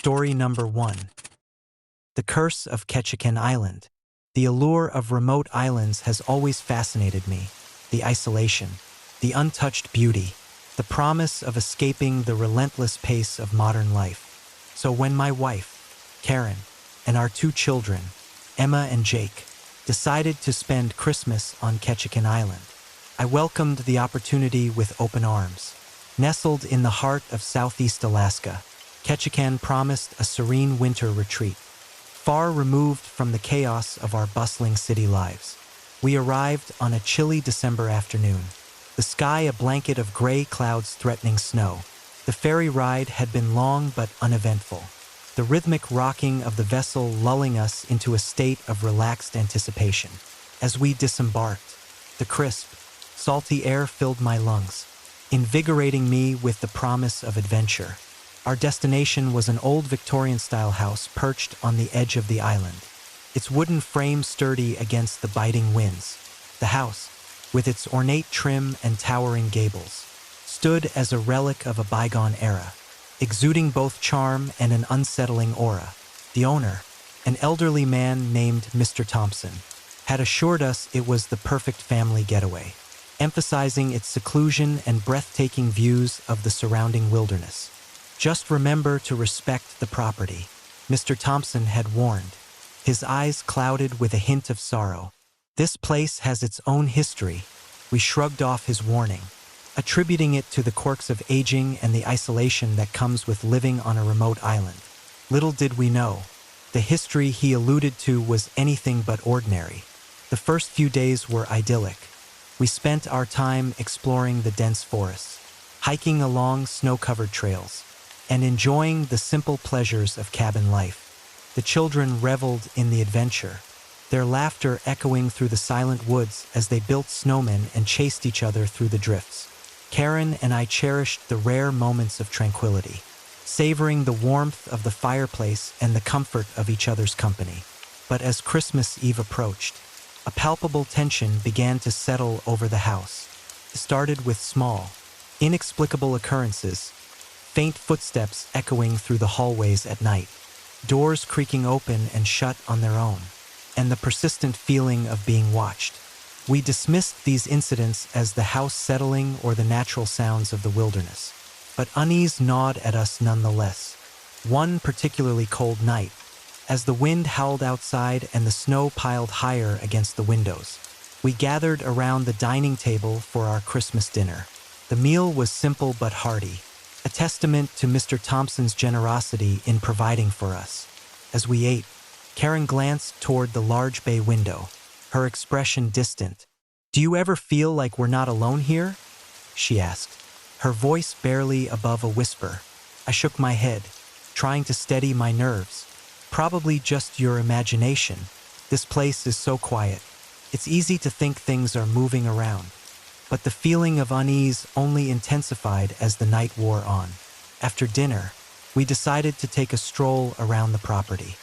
Story number 1. The Curse of Ketchikan Island. The allure of remote islands has always fascinated me. The isolation, the untouched beauty, the promise of escaping the relentless pace of modern life. So when my wife, Karen, and our 2 children, Emma and Jake, decided to spend Christmas on Ketchikan Island, I welcomed the opportunity with open arms. Nestled in the heart of Southeast Alaska, Ketchikan promised a serene winter retreat, far removed from the chaos of our bustling city lives. We arrived on a chilly December afternoon, the sky a blanket of gray clouds threatening snow. The ferry ride had been long but uneventful, the rhythmic rocking of the vessel lulling us into a state of relaxed anticipation. As we disembarked, the crisp, salty air filled my lungs, invigorating me with the promise of adventure. Our destination was an old Victorian-style house perched on the edge of the island, its wooden frame sturdy against the biting winds. The house, with its ornate trim and towering gables, stood as a relic of a bygone era, exuding both charm and an unsettling aura. The owner, an elderly man named Mr. Thompson, had assured us it was the perfect family getaway, emphasizing its seclusion and breathtaking views of the surrounding wilderness. "Just remember to respect the property," Mr. Thompson had warned, his eyes clouded with a hint of sorrow. "This place has its own history." We shrugged off his warning, attributing it to the quirks of aging and the isolation that comes with living on a remote island. Little did we know, the history he alluded to was anything but ordinary. The first few days were idyllic. We spent our time exploring the dense forests, hiking along snow-covered trails, and enjoying the simple pleasures of cabin life. The children reveled in the adventure, their laughter echoing through the silent woods as they built snowmen and chased each other through the drifts. Karen and I cherished the rare moments of tranquility, savoring the warmth of the fireplace and the comfort of each other's company. But as Christmas Eve approached, a palpable tension began to settle over the house. It started with small, inexplicable occurrences, faint footsteps echoing through the hallways at night, doors creaking open and shut on their own, and the persistent feeling of being watched. We dismissed these incidents as the house settling or the natural sounds of the wilderness, but unease gnawed at us nonetheless. One particularly cold night, as the wind howled outside and the snow piled higher against the windows, we gathered around the dining table for our Christmas dinner. The meal was simple but hearty, a testament to Mr. Thompson's generosity in providing for us. As we ate, Karen glanced toward the large bay window, her expression distant. "Do you ever feel like we're not alone here?" she asked, her voice barely above a whisper. I shook my head, trying to steady my nerves. "Probably just your imagination. This place is so quiet. It's easy to think things are moving around." But the feeling of unease only intensified as the night wore on. After dinner, we decided to take a stroll around the property,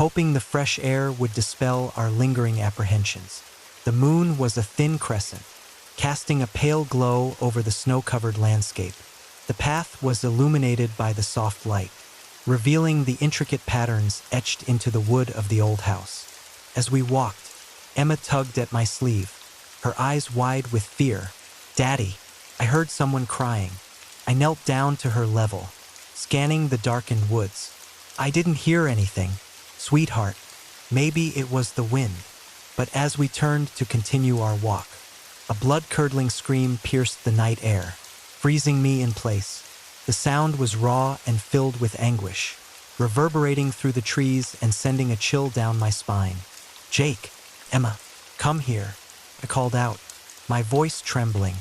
hoping the fresh air would dispel our lingering apprehensions. The moon was a thin crescent, casting a pale glow over the snow-covered landscape. The path was illuminated by the soft light, revealing the intricate patterns etched into the wood of the old house. As we walked, Emma tugged at my sleeve, her eyes wide with fear. "Daddy," I heard someone crying. I knelt down to her level, scanning the darkened woods. "I didn't hear anything, sweetheart. Maybe it was the wind." But as we turned to continue our walk, a blood-curdling scream pierced the night air, freezing me in place. The sound was raw and filled with anguish, reverberating through the trees and sending a chill down my spine. "Jake, Emma, come here," I called out, my voice trembling.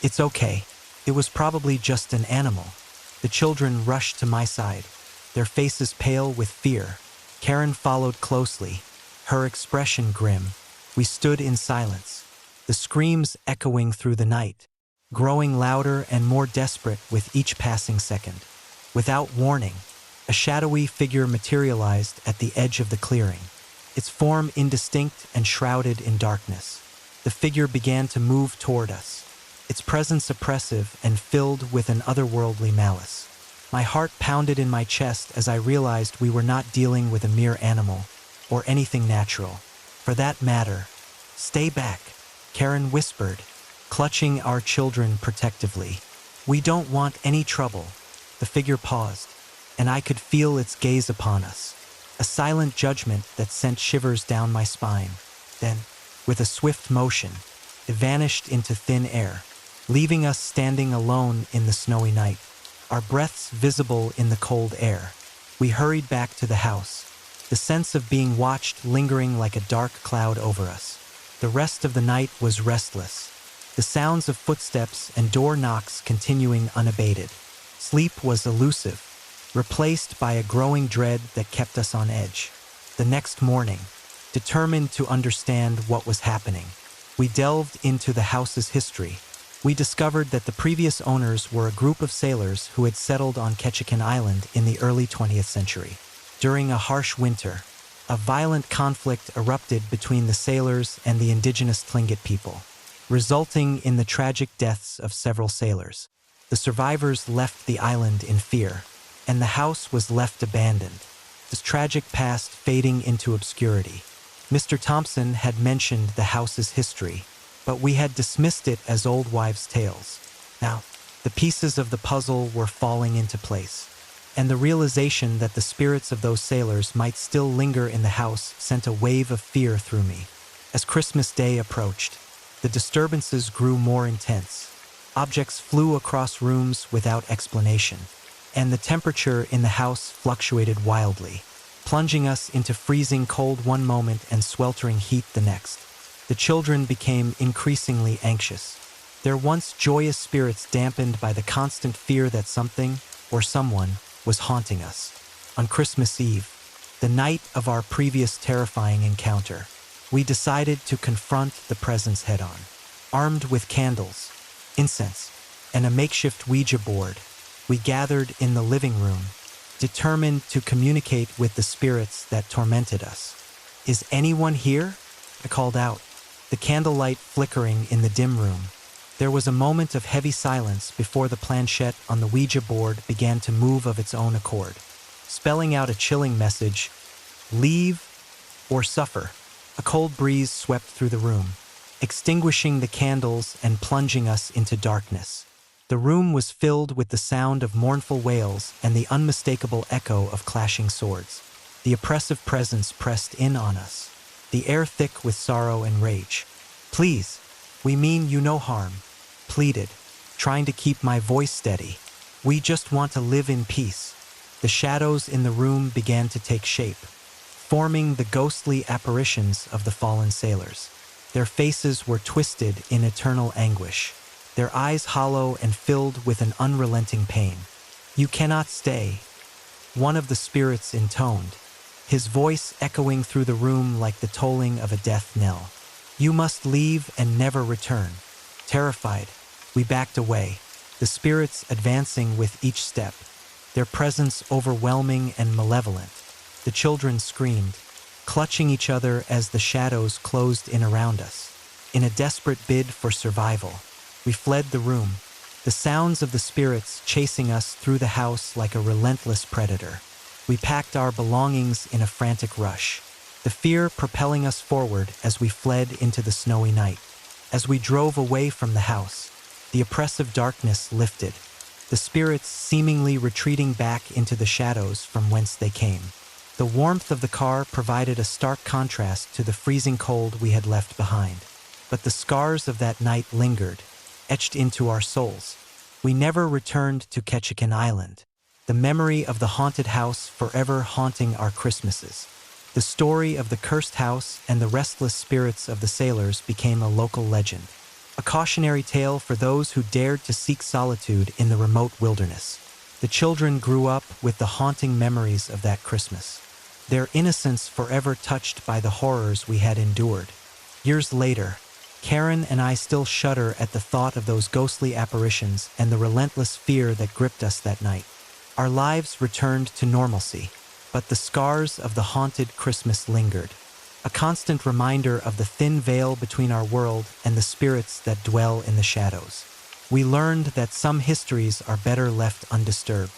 "It's okay. It was probably just an animal." The children rushed to my side, their faces pale with fear. Karen followed closely, her expression grim. We stood in silence, the screams echoing through the night, growing louder and more desperate with each passing second. Without warning, a shadowy figure materialized at the edge of the clearing, its form indistinct and shrouded in darkness. The figure began to move toward us, its presence oppressive and filled with an otherworldly malice. My heart pounded in my chest as I realized we were not dealing with a mere animal, or anything natural. For that matter, stay back, Karen whispered, clutching our children protectively. We don't want any trouble. The figure paused, and I could feel its gaze upon us, a silent judgment that sent shivers down my spine. Then, with a swift motion, it vanished into thin air, leaving us standing alone in the snowy night, our breaths visible in the cold air. We hurried back to the house, the sense of being watched lingering like a dark cloud over us. The rest of the night was restless, the sounds of footsteps and door knocks continuing unabated. Sleep was elusive, replaced by a growing dread that kept us on edge. The next morning, determined to understand what was happening, we delved into the house's history. We discovered that the previous owners were a group of sailors who had settled on Ketchikan Island in the early 20th century. During a harsh winter, a violent conflict erupted between the sailors and the indigenous Tlingit people, resulting in the tragic deaths of several sailors. The survivors left the island in fear, and the house was left abandoned, this tragic past fading into obscurity. Mr. Thompson had mentioned the house's history, but we had dismissed it as old wives' tales. Now, the pieces of the puzzle were falling into place, and the realization that the spirits of those sailors might still linger in the house sent a wave of fear through me. As Christmas Day approached, the disturbances grew more intense. Objects flew across rooms without explanation, and the temperature in the house fluctuated wildly, plunging us into freezing cold one moment and sweltering heat the next. The children became increasingly anxious, their once joyous spirits dampened by the constant fear that something, or someone, was haunting us. On Christmas Eve, the night of our previous terrifying encounter, we decided to confront the presence head-on. Armed with candles, incense, and a makeshift Ouija board, we gathered in the living room, determined to communicate with the spirits that tormented us. "Is anyone here?" I called out, the candlelight flickering in the dim room. There was a moment of heavy silence before the planchette on the Ouija board began to move of its own accord, spelling out a chilling message: "Leave or suffer." A cold breeze swept through the room, extinguishing the candles and plunging us into darkness. The room was filled with the sound of mournful wails and the unmistakable echo of clashing swords. The oppressive presence pressed in on us, the air thick with sorrow and rage. "Please, we mean you no harm," pleaded, trying to keep my voice steady. "We just want to live in peace." The shadows in the room began to take shape, forming the ghostly apparitions of the fallen sailors. Their faces were twisted in eternal anguish, their eyes hollow and filled with an unrelenting pain. "You cannot stay," one of the spirits intoned, his voice echoing through the room like the tolling of a death knell. "You must leave and never return." Terrified, we backed away, the spirits advancing with each step, their presence overwhelming and malevolent. The children screamed, clutching each other as the shadows closed in around us. In a desperate bid for survival, we fled the room, the sounds of the spirits chasing us through the house like a relentless predator. We packed our belongings in a frantic rush, the fear propelling us forward as we fled into the snowy night. As we drove away from the house, the oppressive darkness lifted, the spirits seemingly retreating back into the shadows from whence they came. The warmth of the car provided a stark contrast to the freezing cold we had left behind, but the scars of that night lingered, etched into our souls. We never returned to Ketchikan Island, the memory of the haunted house forever haunting our Christmases. The story of the cursed house and the restless spirits of the sailors became a local legend, a cautionary tale for those who dared to seek solitude in the remote wilderness. The children grew up with the haunting memories of that Christmas, their innocence forever touched by the horrors we had endured. Years later, Karen and I still shudder at the thought of those ghostly apparitions and the relentless fear that gripped us that night. Our lives returned to normalcy, but the scars of the haunted Christmas lingered, a constant reminder of the thin veil between our world and the spirits that dwell in the shadows. We learned that some histories are better left undisturbed,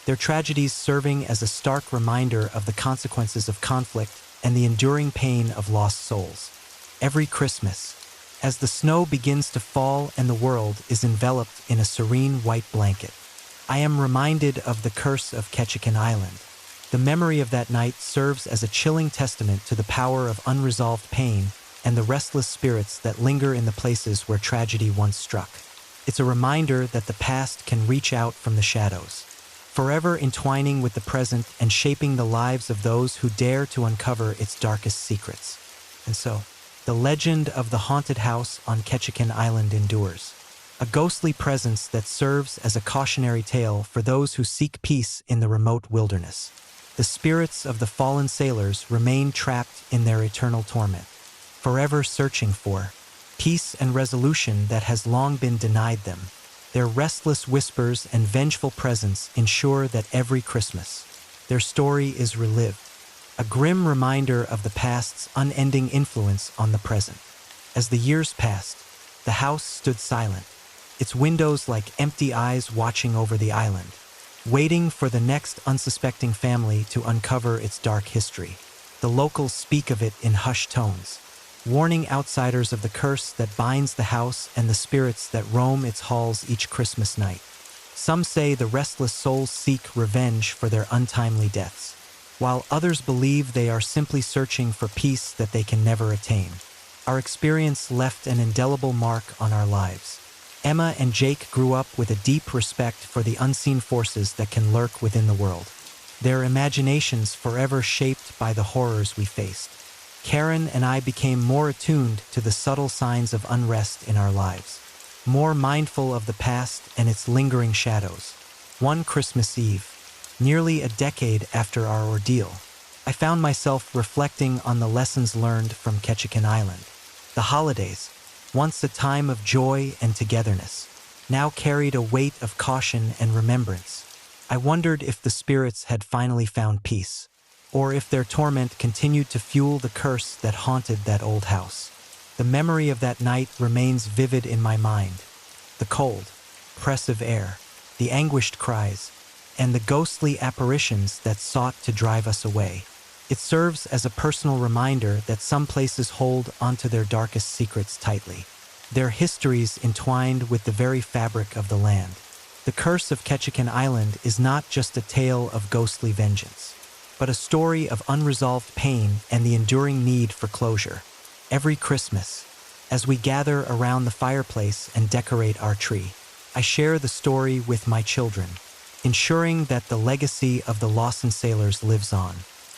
their tragedies serving as a stark reminder of the consequences of conflict and the enduring pain of lost souls. Every Christmas, as the snow begins to fall and the world is enveloped in a serene white blanket, I am reminded of the curse of Ketchikan Island. The memory of that night serves as a chilling testament to the power of unresolved pain and the restless spirits that linger in the places where tragedy once struck. It's a reminder that the past can reach out from the shadows, forever entwining with the present and shaping the lives of those who dare to uncover its darkest secrets. And so, the legend of the haunted house on Ketchikan Island endures, a ghostly presence that serves as a cautionary tale for those who seek peace in the remote wilderness. The spirits of the fallen sailors remain trapped in their eternal torment, forever searching for peace and resolution that has long been denied them. Their restless whispers and vengeful presence ensure that every Christmas, their story is relived, a grim reminder of the past's unending influence on the present. As the years passed, the house stood silent, its windows like empty eyes watching over the island, waiting for the next unsuspecting family to uncover its dark history. The locals speak of it in hushed tones, warning outsiders of the curse that binds the house and the spirits that roam its halls each Christmas night. Some say the restless souls seek revenge for their untimely deaths, while others believe they are simply searching for peace that they can never attain. Our experience left an indelible mark on our lives. Emma and Jake grew up with a deep respect for the unseen forces that can lurk within the world, their imaginations forever shaped by the horrors we faced. Karen and I became more attuned to the subtle signs of unrest in our lives, more mindful of the past and its lingering shadows. One Christmas Eve, nearly a decade after our ordeal, I found myself reflecting on the lessons learned from Ketchikan Island. The holidays, once a time of joy and togetherness, now carried a weight of caution and remembrance. I wondered if the spirits had finally found peace, or if their torment continued to fuel the curse that haunted that old house. The memory of that night remains vivid in my mind. The cold, oppressive air, the anguished cries, and the ghostly apparitions that sought to drive us away. It serves as a personal reminder that some places hold onto their darkest secrets tightly, their histories entwined with the very fabric of the land. The curse of Ketchikan Island is not just a tale of ghostly vengeance, but a story of unresolved pain and the enduring need for closure. Every Christmas, as we gather around the fireplace and decorate our tree, I share the story with my children, ensuring that the legacy of the Lawson sailors lives on.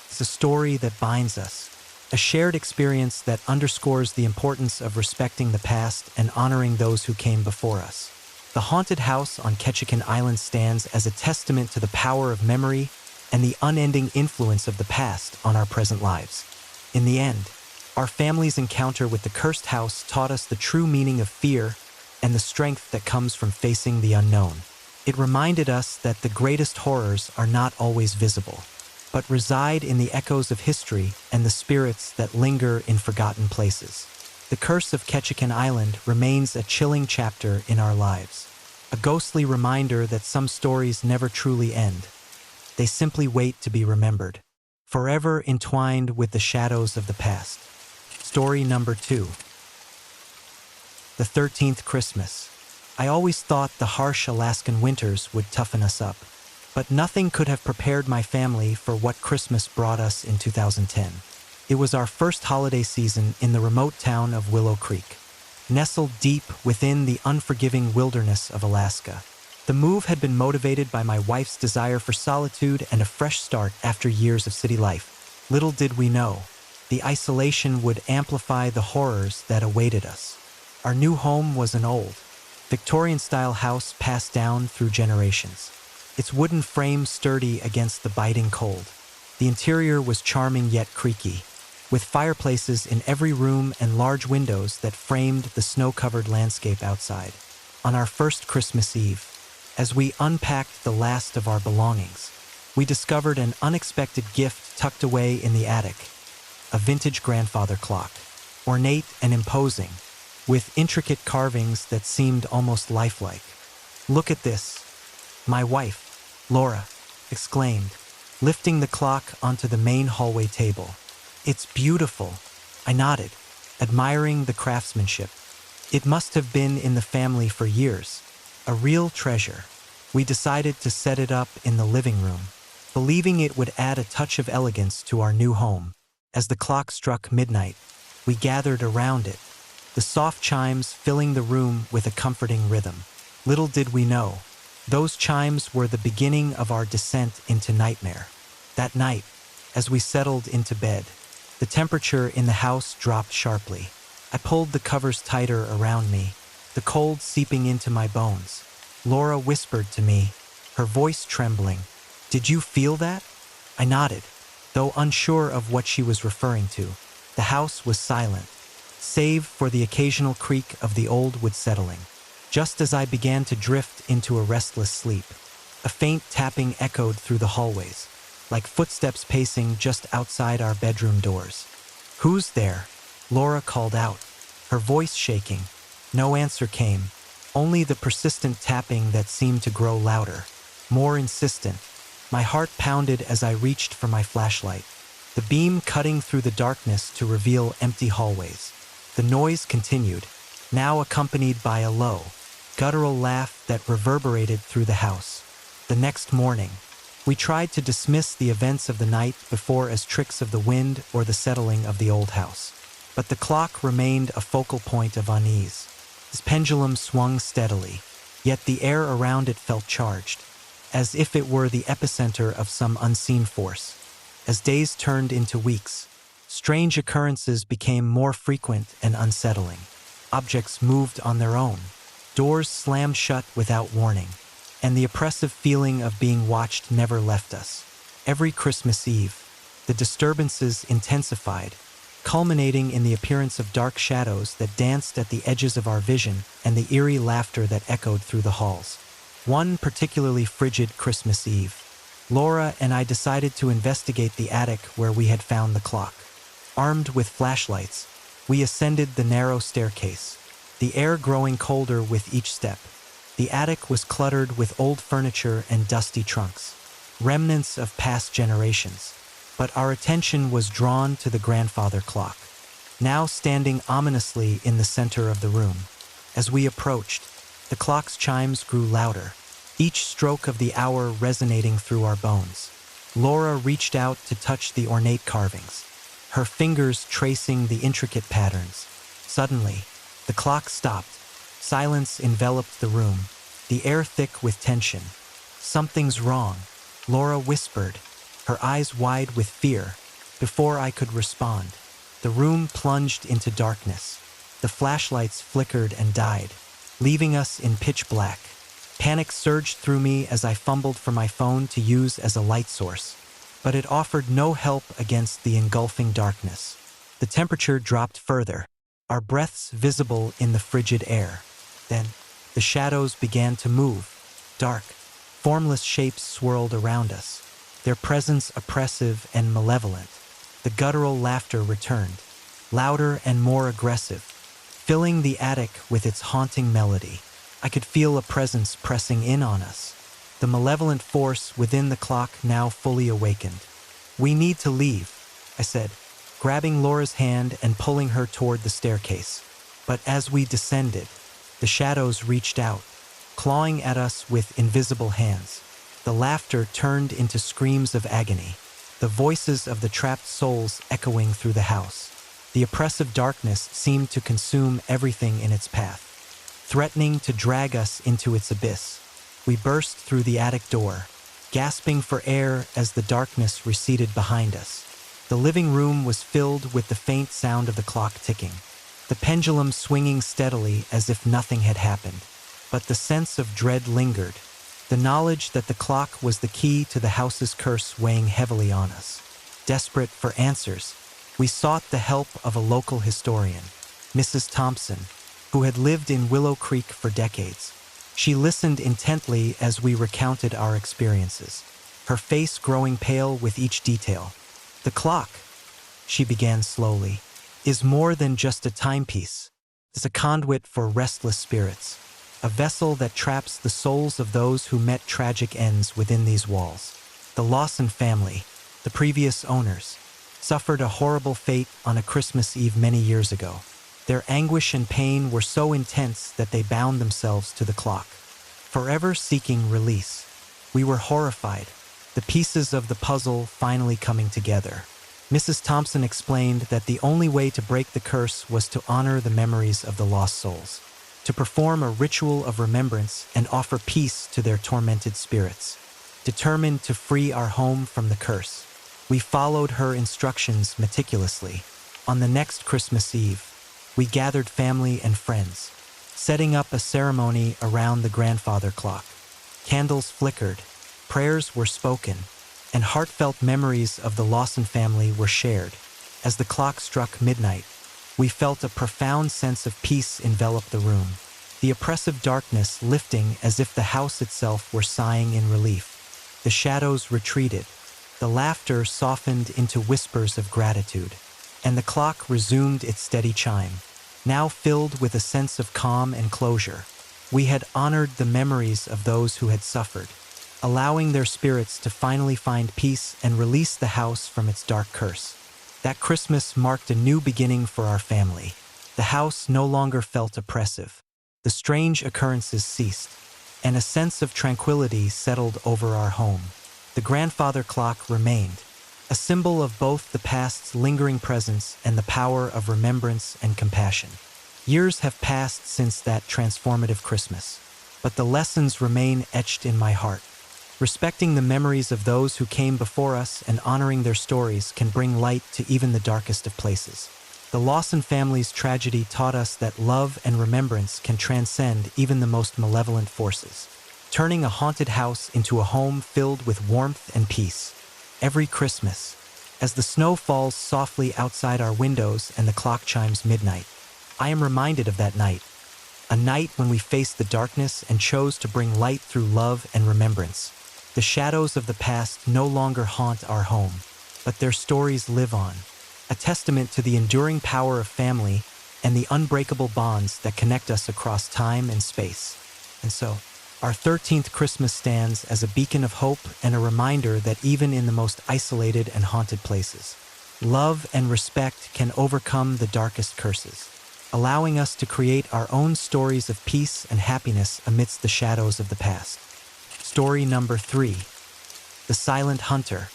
It's a story that binds us, a shared experience that underscores the importance of respecting the past and honoring those who came before us. The haunted house on Ketchikan Island stands as a testament to the power of memory and the unending influence of the past on our present lives. In the end, our family's encounter with the cursed house taught us the true meaning of fear and the strength that comes from facing the unknown. It reminded us that the greatest horrors are not always visible, but reside in the echoes of history and the spirits that linger in forgotten places. The curse of Ketchikan Island remains a chilling chapter in our lives, a ghostly reminder that some stories never truly end. They simply wait to be remembered, forever entwined with the shadows of the past. Story number 2. The 13th Christmas. I always thought the harsh Alaskan winters would toughen us up, but nothing could have prepared my family for what Christmas brought us in 2010. It was our first holiday season in the remote town of Willow Creek, nestled deep within the unforgiving wilderness of Alaska. The move had been motivated by my wife's desire for solitude and a fresh start after years of city life. Little did we know, the isolation would amplify the horrors that awaited us. Our new home was an old, Victorian-style house passed down through generations, its wooden frame sturdy against the biting cold. The interior was charming yet creaky, with fireplaces in every room and large windows that framed the snow-covered landscape outside. On our first Christmas Eve, as we unpacked the last of our belongings, we discovered an unexpected gift tucked away in the attic, a vintage grandfather clock, ornate and imposing, with intricate carvings that seemed almost lifelike. "Look at this." My wife, Laura, exclaimed, lifting the clock onto the main hallway table. "It's beautiful," I nodded, admiring the craftsmanship. "It must have been in the family for years. A real treasure." We decided to set it up in the living room, believing it would add a touch of elegance to our new home. As the clock struck midnight, we gathered around it, the soft chimes filling the room with a comforting rhythm. Little did we know, those chimes were the beginning of our descent into nightmare. That night, as we settled into bed, the temperature in the house dropped sharply. I pulled the covers tighter around me, the cold seeping into my bones. Laura whispered to me, her voice trembling, "Did you feel that?" I nodded, though unsure of what she was referring to. The house was silent, save for the occasional creak of the old wood settling. Just as I began to drift into a restless sleep, a faint tapping echoed through the hallways, like footsteps pacing just outside our bedroom doors. "Who's there?" Laura called out, her voice shaking. No answer came, only the persistent tapping that seemed to grow louder, more insistent. My heart pounded as I reached for my flashlight, the beam cutting through the darkness to reveal empty hallways. The noise continued, now accompanied by a low, guttural laugh that reverberated through the house. The next morning, we tried to dismiss the events of the night before as tricks of the wind or the settling of the old house. But the clock remained a focal point of unease. Its pendulum swung steadily, yet the air around it felt charged, as if it were the epicenter of some unseen force. As days turned into weeks, strange occurrences became more frequent and unsettling. Objects moved on their own, doors slammed shut without warning, and the oppressive feeling of being watched never left us. Every Christmas Eve, the disturbances intensified, culminating in the appearance of dark shadows that danced at the edges of our vision and the eerie laughter that echoed through the halls. One particularly frigid Christmas Eve, Laura and I decided to investigate the attic where we had found the clock. Armed with flashlights, we ascended the narrow staircase, the air growing colder with each step. The attic was cluttered with old furniture and dusty trunks, remnants of past generations. But our attention was drawn to the grandfather clock, now standing ominously in the center of the room. As we approached, the clock's chimes grew louder, each stroke of the hour resonating through our bones. Laura reached out to touch the ornate carvings, her fingers tracing the intricate patterns. Suddenly, the clock stopped. Silence enveloped the room, the air thick with tension. "Something's wrong," Laura whispered, her eyes wide with fear. Before I could respond, the room plunged into darkness. The flashlights flickered and died, leaving us in pitch black. Panic surged through me as I fumbled for my phone to use as a light source, but it offered no help against the engulfing darkness. The temperature dropped further, our breaths visible in the frigid air. Then, the shadows began to move. Dark, formless shapes swirled around us, their presence oppressive and malevolent. The guttural laughter returned, louder and more aggressive, filling the attic with its haunting melody. I could feel a presence pressing in on us, the malevolent force within the clock now fully awakened. "We need to leave," I said, grabbing Laura's hand and pulling her toward the staircase. But as we descended, the shadows reached out, clawing at us with invisible hands. The laughter turned into screams of agony, the voices of the trapped souls echoing through the house. The oppressive darkness seemed to consume everything in its path, threatening to drag us into its abyss. We burst through the attic door, gasping for air as the darkness receded behind us. The living room was filled with the faint sound of the clock ticking, the pendulum swinging steadily as if nothing had happened. But the sense of dread lingered, the knowledge that the clock was the key to the house's curse weighing heavily on us. Desperate for answers, we sought the help of a local historian, Mrs. Thompson, who had lived in Willow Creek for decades. She listened intently as we recounted our experiences, her face growing pale with each detail. "The clock," she began slowly, "is more than just a timepiece. It's a conduit for restless spirits, a vessel that traps the souls of those who met tragic ends within these walls. The Lawson family, the previous owners, suffered a horrible fate on a Christmas Eve many years ago. Their anguish and pain were so intense that they bound themselves to the clock, forever seeking release. We were horrified, the pieces of the puzzle finally coming together. Mrs. Thompson explained that the only way to break the curse was to honor the memories of the lost souls, to perform a ritual of remembrance and offer peace to their tormented spirits. Determined to free our home from the curse, we followed her instructions meticulously. On the next Christmas Eve, we gathered family and friends, setting up a ceremony around the grandfather clock. Candles flickered, prayers were spoken, and heartfelt memories of the Lawson family were shared. As the clock struck midnight, we felt a profound sense of peace envelop the room, the oppressive darkness lifting as if the house itself were sighing in relief. The shadows retreated, the laughter softened into whispers of gratitude, and the clock resumed its steady chime, now filled with a sense of calm and closure. We had honored the memories of those who had suffered, allowing their spirits to finally find peace and release the house from its dark curse. That Christmas marked a new beginning for our family. The house no longer felt oppressive. The strange occurrences ceased, and a sense of tranquility settled over our home. The grandfather clock remained, a symbol of both the past's lingering presence and the power of remembrance and compassion. Years have passed since that transformative Christmas, but the lessons remain etched in my heart. Respecting the memories of those who came before us and honoring their stories can bring light to even the darkest of places. The Lawson family's tragedy taught us that love and remembrance can transcend even the most malevolent forces, turning a haunted house into a home filled with warmth and peace. Every Christmas, as the snow falls softly outside our windows and the clock chimes midnight, I am reminded of that night, a night when we faced the darkness and chose to bring light through love and remembrance. The shadows of the past no longer haunt our home, but their stories live on, a testament to the enduring power of family and the unbreakable bonds that connect us across time and space. And so, our 13th Christmas stands as a beacon of hope and a reminder that even in the most isolated and haunted places, love and respect can overcome the darkest curses, allowing us to create our own stories of peace and happiness amidst the shadows of the past. Story number 3. The Silent Hunter.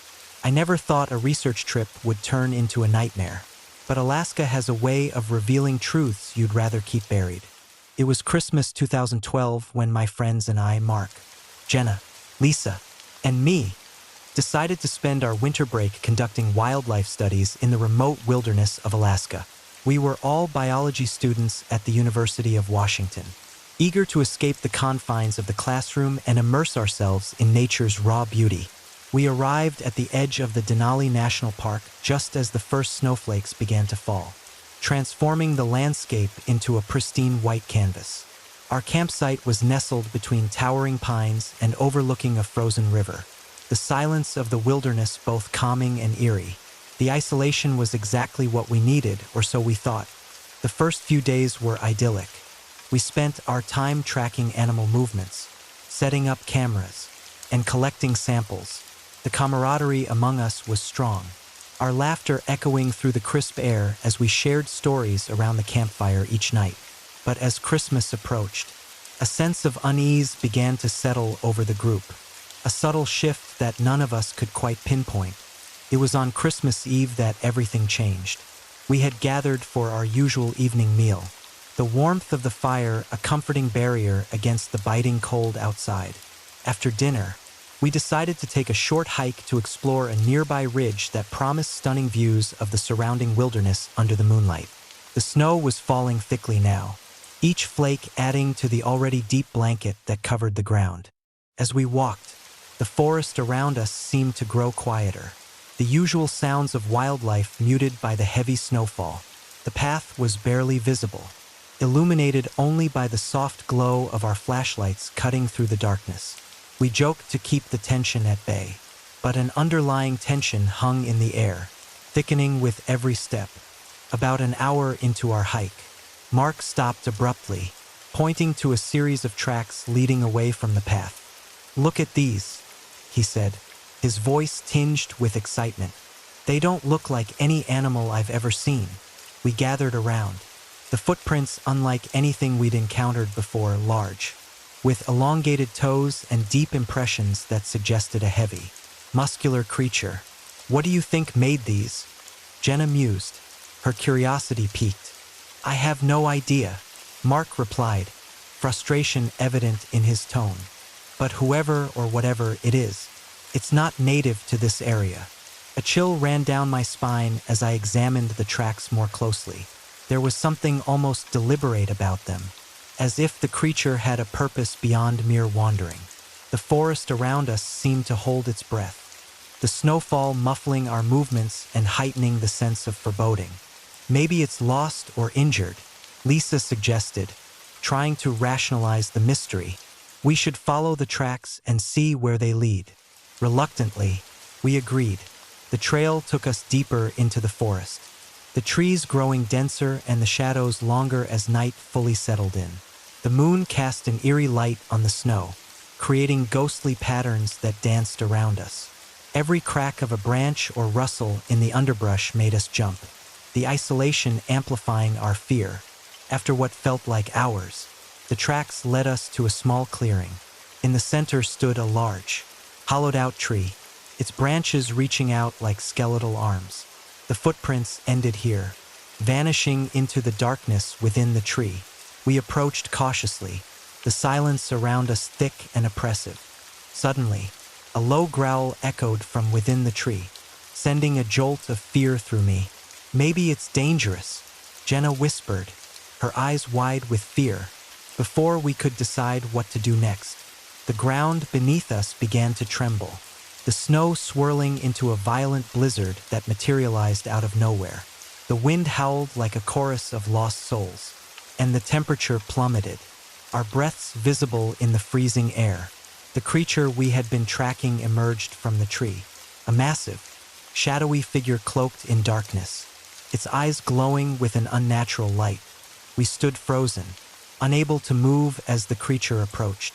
I never thought a research trip would turn into a nightmare, but Alaska has a way of revealing truths you'd rather keep buried. It was Christmas 2012 when my friends and I, Mark, Jenna, Lisa, and me, decided to spend our winter break conducting wildlife studies in the remote wilderness of Alaska. We were all biology students at the University of Washington, eager to escape the confines of the classroom and immerse ourselves in nature's raw beauty. We arrived at the edge of the Denali National Park just as the first snowflakes began to fall, transforming the landscape into a pristine white canvas. Our campsite was nestled between towering pines and overlooking a frozen river, the silence of the wilderness both calming and eerie. The isolation was exactly what we needed, or so we thought. The first few days were idyllic. We spent our time tracking animal movements, setting up cameras, and collecting samples. The camaraderie among us was strong, our laughter echoing through the crisp air as we shared stories around the campfire each night. But as Christmas approached, a sense of unease began to settle over the group, a subtle shift that none of us could quite pinpoint. It was on Christmas Eve that everything changed. We had gathered for our usual evening meal, the warmth of the fire a comforting barrier against the biting cold outside. After dinner, we decided to take a short hike to explore a nearby ridge that promised stunning views of the surrounding wilderness under the moonlight. The snow was falling thickly now, each flake adding to the already deep blanket that covered the ground. As we walked, the forest around us seemed to grow quieter, the usual sounds of wildlife muted by the heavy snowfall. The path was barely visible, illuminated only by the soft glow of our flashlights cutting through the darkness. We joked to keep the tension at bay, but an underlying tension hung in the air, thickening with every step. About an hour into our hike, Mark stopped abruptly, pointing to a series of tracks leading away from the path. "Look at these," he said, his voice tinged with excitement. "They don't look like any animal I've ever seen." We gathered around. The footprints unlike anything we'd encountered before, large, with elongated toes and deep impressions that suggested a heavy, muscular creature. "What do you think made these?" Jenna mused, her curiosity piqued. "I have no idea," Mark replied, frustration evident in his tone. "But whoever or whatever it is, it's not native to this area." A chill ran down my spine as I examined the tracks more closely. There was something almost deliberate about them, as if the creature had a purpose beyond mere wandering. The forest around us seemed to hold its breath, the snowfall muffling our movements and heightening the sense of foreboding. "Maybe it's lost or injured," Lisa suggested, trying to rationalize the mystery. "We should follow the tracks and see where they lead." Reluctantly, we agreed. The trail took us deeper into the forest, the trees growing denser and the shadows longer as night fully settled in. The moon cast an eerie light on the snow, creating ghostly patterns that danced around us. Every crack of a branch or rustle in the underbrush made us jump, the isolation amplifying our fear. After what felt like hours, the tracks led us to a small clearing. In the center stood a large, hollowed-out tree, its branches reaching out like skeletal arms. The footprints ended here, vanishing into the darkness within the tree. We approached cautiously, the silence around us thick and oppressive. Suddenly, a low growl echoed from within the tree, sending a jolt of fear through me. "Maybe it's dangerous," Jenna whispered, her eyes wide with fear. Before we could decide what to do next, the ground beneath us began to tremble, the snow swirling into a violent blizzard that materialized out of nowhere. The wind howled like a chorus of lost souls, and the temperature plummeted, our breaths visible in the freezing air. The creature we had been tracking emerged from the tree, a massive, shadowy figure cloaked in darkness, its eyes glowing with an unnatural light. We stood frozen, unable to move as the creature approached,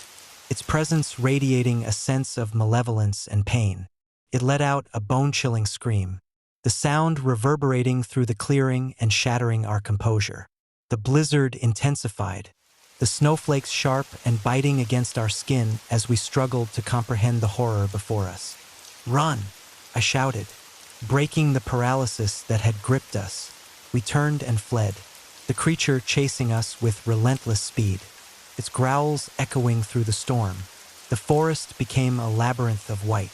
its presence radiating a sense of malevolence and pain. It let out a bone-chilling scream, the sound reverberating through the clearing and shattering our composure. The blizzard intensified, the snowflakes sharp and biting against our skin as we struggled to comprehend the horror before us. "Run!" I shouted, breaking the paralysis that had gripped us. We turned and fled, the creature chasing us with relentless speed, its growls echoing through the storm. The forest became a labyrinth of white,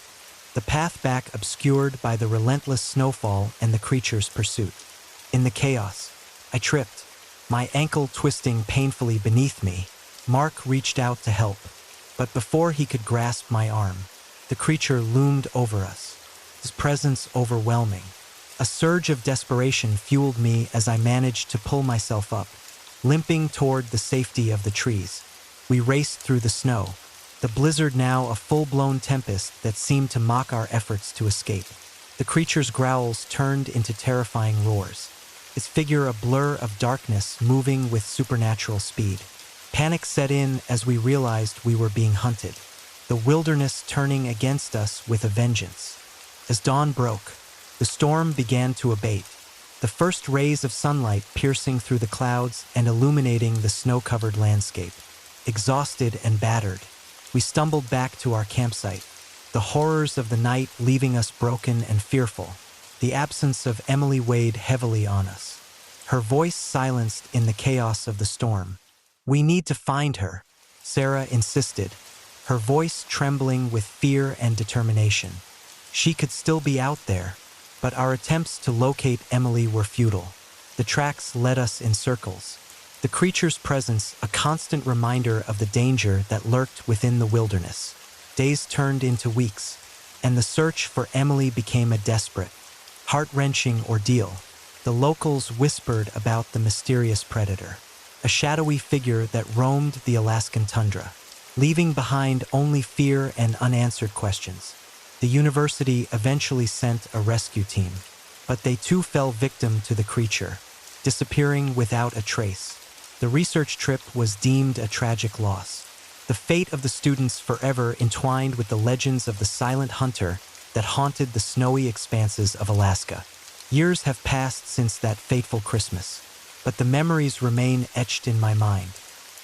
the path back obscured by the relentless snowfall and the creature's pursuit. In the chaos, I tripped, my ankle twisting painfully beneath me. Mark reached out to help, but before he could grasp my arm, the creature loomed over us, his presence overwhelming. A surge of desperation fueled me as I managed to pull myself up, limping toward the safety of the trees. We raced through the snow, the blizzard now a full-blown tempest that seemed to mock our efforts to escape. The creature's growls turned into terrifying roars, its figure a blur of darkness moving with supernatural speed. Panic set in as we realized we were being hunted, the wilderness turning against us with a vengeance. As dawn broke, the storm began to abate, the first rays of sunlight piercing through the clouds and illuminating the snow-covered landscape. Exhausted and battered, we stumbled back to our campsite, the horrors of the night leaving us broken and fearful, the absence of Emily weighed heavily on us, her voice silenced in the chaos of the storm. "We need to find her," Sarah insisted, her voice trembling with fear and determination. She could still be out there, but our attempts to locate Emily were futile. The tracks led us in circles, the creature's presence a constant reminder of the danger that lurked within the wilderness. Days turned into weeks, and the search for Emily became a desperate, heart-wrenching ordeal. The locals whispered about the mysterious predator, a shadowy figure that roamed the Alaskan tundra, leaving behind only fear and unanswered questions. The university eventually sent a rescue team, but they too fell victim to the creature, disappearing without a trace. The research trip was deemed a tragic loss, the fate of the students forever entwined with the legends of the silent hunter that haunted the snowy expanses of Alaska. Years have passed since that fateful Christmas, but the memories remain etched in my mind,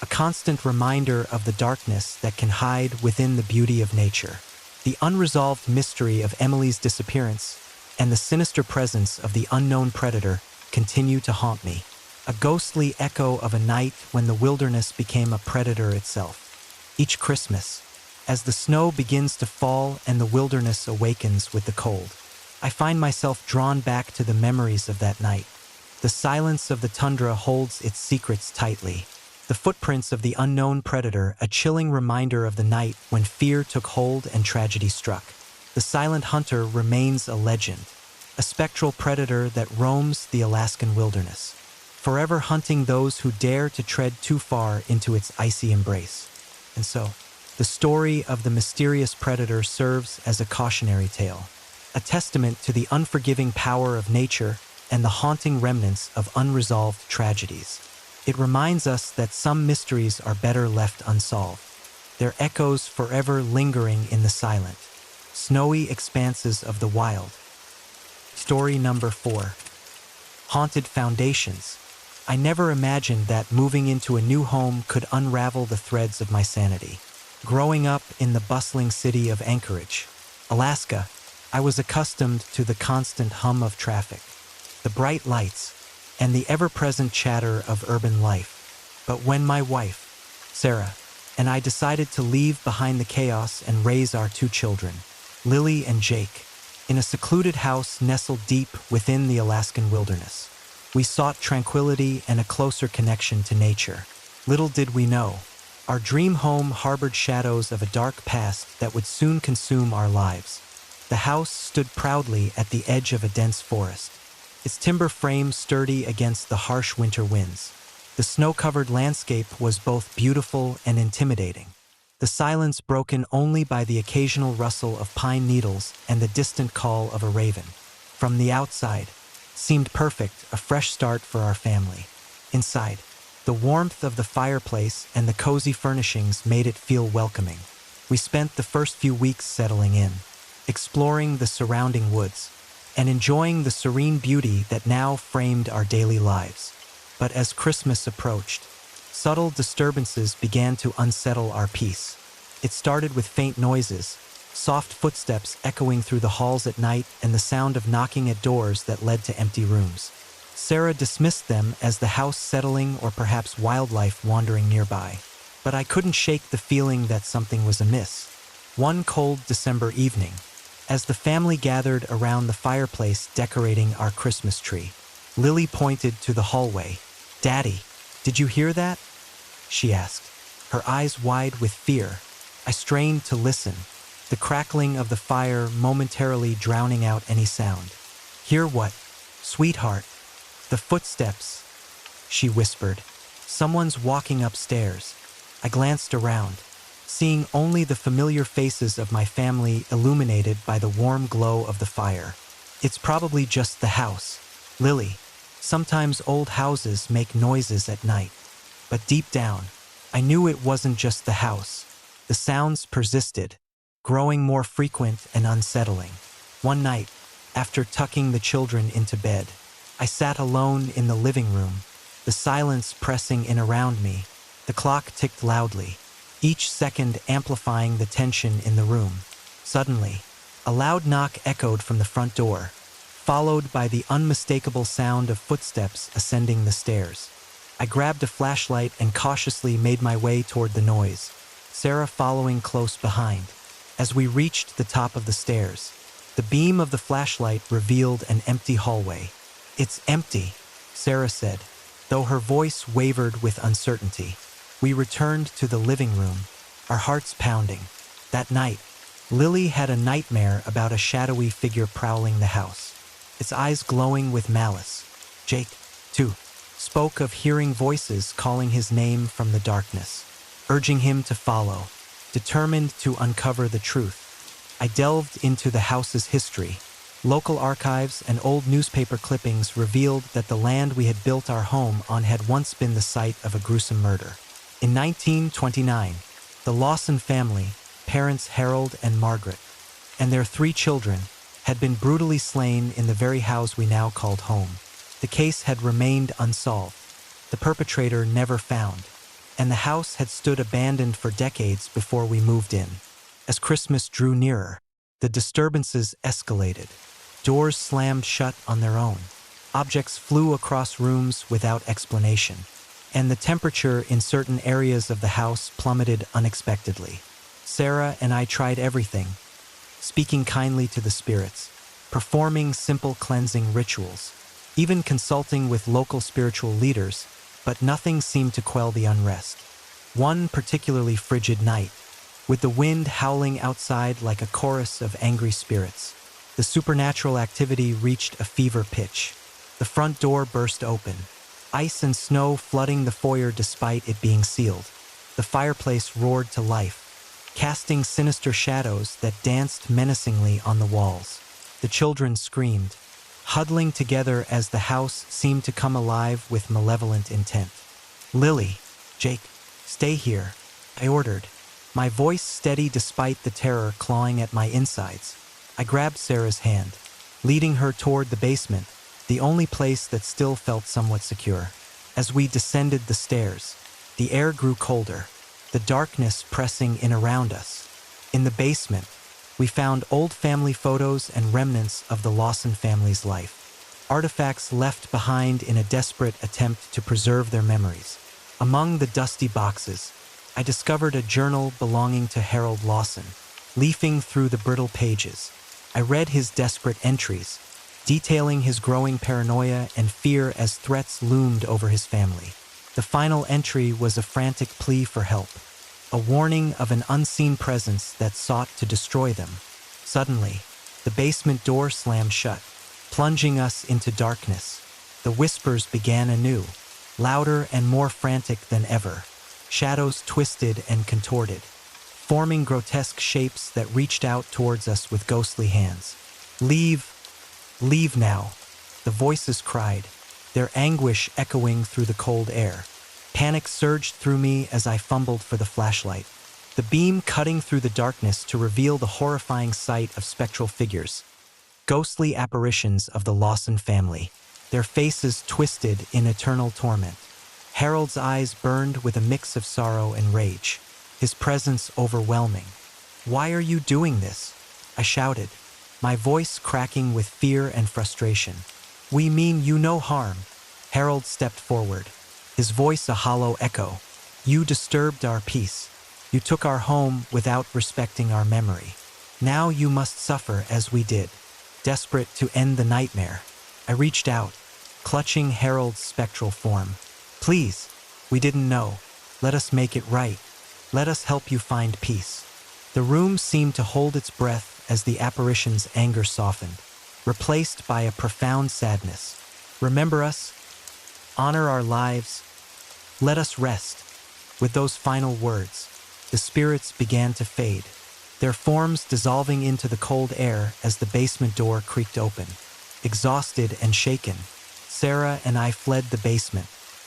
a constant reminder of the darkness that can hide within the beauty of nature. The unresolved mystery of Emily's disappearance and the sinister presence of the unknown predator continue to haunt me, a ghostly echo of a night when the wilderness became a predator itself. Each Christmas, as the snow begins to fall and the wilderness awakens with the cold, I find myself drawn back to the memories of that night. The silence of the tundra holds its secrets tightly. The footprints of the unknown predator, a chilling reminder of the night when fear took hold and tragedy struck. The silent hunter remains a legend, a spectral predator that roams the Alaskan wilderness, forever hunting those who dare to tread too far into its icy embrace. And so, the story of the mysterious predator serves as a cautionary tale, a testament to the unforgiving power of nature and the haunting remnants of unresolved tragedies. It reminds us that some mysteries are better left unsolved, their echoes forever lingering in the silent, snowy expanses of the wild. Story number 4. Haunted Foundations. I never imagined that moving into a new home could unravel the threads of my sanity. Growing up in the bustling city of Anchorage, Alaska, I was accustomed to the constant hum of traffic, the bright lights, and the ever-present chatter of urban life. But when my wife, Sarah, and I decided to leave behind the chaos and raise our 2 children, Lily and Jake, in a secluded house nestled deep within the Alaskan wilderness, we sought tranquility and a closer connection to nature. Little did we know, our dream home harbored shadows of a dark past that would soon consume our lives. The house stood proudly at the edge of a dense forest, its timber frame sturdy against the harsh winter winds. The snow-covered landscape was both beautiful and intimidating, the silence broken only by the occasional rustle of pine needles and the distant call of a raven. From the outside, seemed perfect, a fresh start for our family. Inside, the warmth of the fireplace and the cozy furnishings made it feel welcoming. We spent the first few weeks settling in, exploring the surrounding woods, and enjoying the serene beauty that now framed our daily lives. But as Christmas approached, subtle disturbances began to unsettle our peace. It started with faint noises, soft footsteps echoing through the halls at night and the sound of knocking at doors that led to empty rooms. Sarah dismissed them as the house settling or perhaps wildlife wandering nearby. But I couldn't shake the feeling that something was amiss. One cold December evening, as the family gathered around the fireplace decorating our Christmas tree, Lily pointed to the hallway. "Daddy, did you hear that?" she asked, her eyes wide with fear. I strained to listen, the crackling of the fire momentarily drowning out any sound. "Hear what, sweetheart?" "The footsteps," she whispered. "Someone's walking upstairs." I glanced around, seeing only the familiar faces of my family illuminated by the warm glow of the fire. "It's probably just the house, Lily. Sometimes old houses make noises at night." But deep down, I knew it wasn't just the house. The sounds persisted, growing more frequent and unsettling. One night, after tucking the children into bed, I sat alone in the living room, the silence pressing in around me. The clock ticked loudly, each second amplifying the tension in the room. Suddenly, a loud knock echoed from the front door, followed by the unmistakable sound of footsteps ascending the stairs. I grabbed a flashlight and cautiously made my way toward the noise, Sarah following close behind. As we reached the top of the stairs, the beam of the flashlight revealed an empty hallway. "It's empty," Sarah said, though her voice wavered with uncertainty. We returned to the living room, our hearts pounding. That night, Lily had a nightmare about a shadowy figure prowling the house, its eyes glowing with malice. Jake, too, spoke of hearing voices calling his name from the darkness, urging him to follow, determined to uncover the truth. I delved into the house's history. Local archives and old newspaper clippings revealed that the land we had built our home on had once been the site of a gruesome murder. In 1929, the Lawson family, parents Harold and Margaret, and their 3 children, had been brutally slain in the very house we now called home. The case had remained unsolved, the perpetrator never found, and the house had stood abandoned for decades before we moved in. As Christmas drew nearer, the disturbances escalated. Doors slammed shut on their own. Objects flew across rooms without explanation, and the temperature in certain areas of the house plummeted unexpectedly. Sarah and I tried everything, speaking kindly to the spirits, performing simple cleansing rituals, even consulting with local spiritual leaders, but nothing seemed to quell the unrest. One particularly frigid night, with the wind howling outside like a chorus of angry spirits, the supernatural activity reached a fever pitch. The front door burst open, ice and snow flooding the foyer despite it being sealed. The fireplace roared to life, casting sinister shadows that danced menacingly on the walls. The children screamed, huddling together as the house seemed to come alive with malevolent intent. "Lily, Jake, stay here," I ordered, my voice steady despite the terror clawing at my insides. I grabbed Sarah's hand, leading her toward the basement, the only place that still felt somewhat secure. As we descended the stairs, the air grew colder, the darkness pressing in around us. In the basement, we found old family photos and remnants of the Lawson family's life, artifacts left behind in a desperate attempt to preserve their memories. Among the dusty boxes, I discovered a journal belonging to Harold Lawson. Leafing through the brittle pages, I read his desperate entries, detailing his growing paranoia and fear as threats loomed over his family. The final entry was a frantic plea for help, a warning of an unseen presence that sought to destroy them. Suddenly, the basement door slammed shut, plunging us into darkness. The whispers began anew, louder and more frantic than ever. Shadows twisted and contorted, forming grotesque shapes that reached out towards us with ghostly hands. "Leave! Leave now!" the voices cried, their anguish echoing through the cold air. Panic surged through me as I fumbled for the flashlight, the beam cutting through the darkness to reveal the horrifying sight of spectral figures, ghostly apparitions of the Lawson family, their faces twisted in eternal torment. Harold's eyes burned with a mix of sorrow and rage, his presence overwhelming. "Why are you doing this?" I shouted, my voice cracking with fear and frustration. "We mean you no harm." Harold stepped forward, his voice a hollow echo. "You disturbed our peace. You took our home without respecting our memory. Now you must suffer as we did." Desperate to end the nightmare, I reached out, clutching Harold's spectral form. "Please, we didn't know. Let us make it right. Let us help you find peace." The room seemed to hold its breath as the apparition's anger softened, replaced by a profound sadness. "Remember us? Honor our lives? Let us rest." With those final words, the spirits began to fade, their forms dissolving into the cold air as the basement door creaked open. Exhausted and shaken, Sarah and I fled the basement,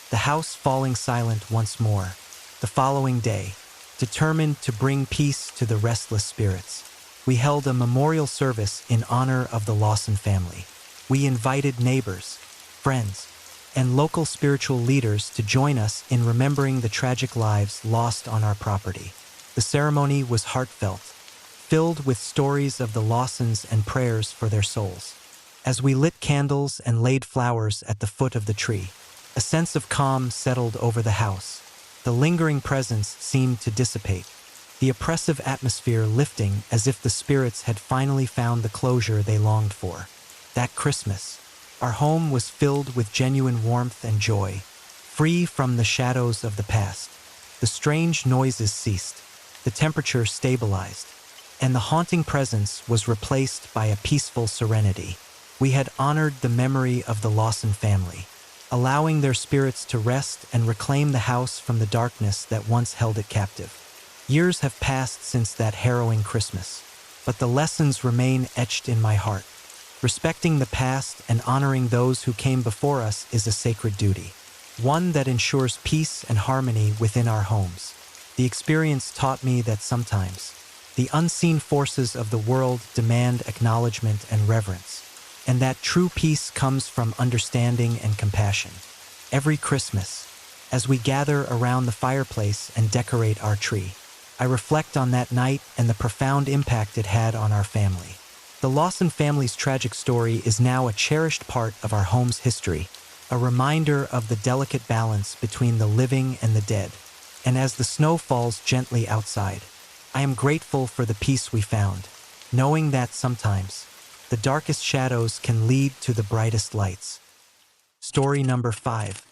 the house falling silent once more. The following day, determined to bring peace to the restless spirits, we held a memorial service in honor of the Lawson family. We invited neighbors, friends, and local spiritual leaders to join us in remembering the tragic lives lost on our property. The ceremony was heartfelt, filled with stories of the Lawsons and prayers for their souls. As we lit candles and laid flowers at the foot of the tree, a sense of calm settled over the house. The lingering presence seemed to dissipate, the oppressive atmosphere lifting as if the spirits had finally found the closure they longed for. That Christmas, our home was filled with genuine warmth and joy, free from the shadows of the past. The strange noises ceased, the temperature stabilized, and the haunting presence was replaced by a peaceful serenity. We had honored the memory of the Lawson family, allowing their spirits to rest and reclaim the house from the darkness that once held it captive. Years have passed since that harrowing Christmas, but the lessons remain etched in my heart. Respecting the past and honoring those who came before us is a sacred duty, one that ensures peace and harmony within our homes. The experience taught me that sometimes, The unseen forces of the world demand acknowledgement and reverence, and that true peace comes from understanding and compassion. Every Christmas, as we gather around the fireplace and decorate our tree, I reflect on that night and the profound impact it had on our family. The Lawson family's tragic story is now a cherished part of our home's history, a reminder of the delicate balance between the living and the dead. And as the snow falls gently outside, I am grateful for the peace we found, knowing that sometimes the darkest shadows can lead to the brightest lights. Story number 5.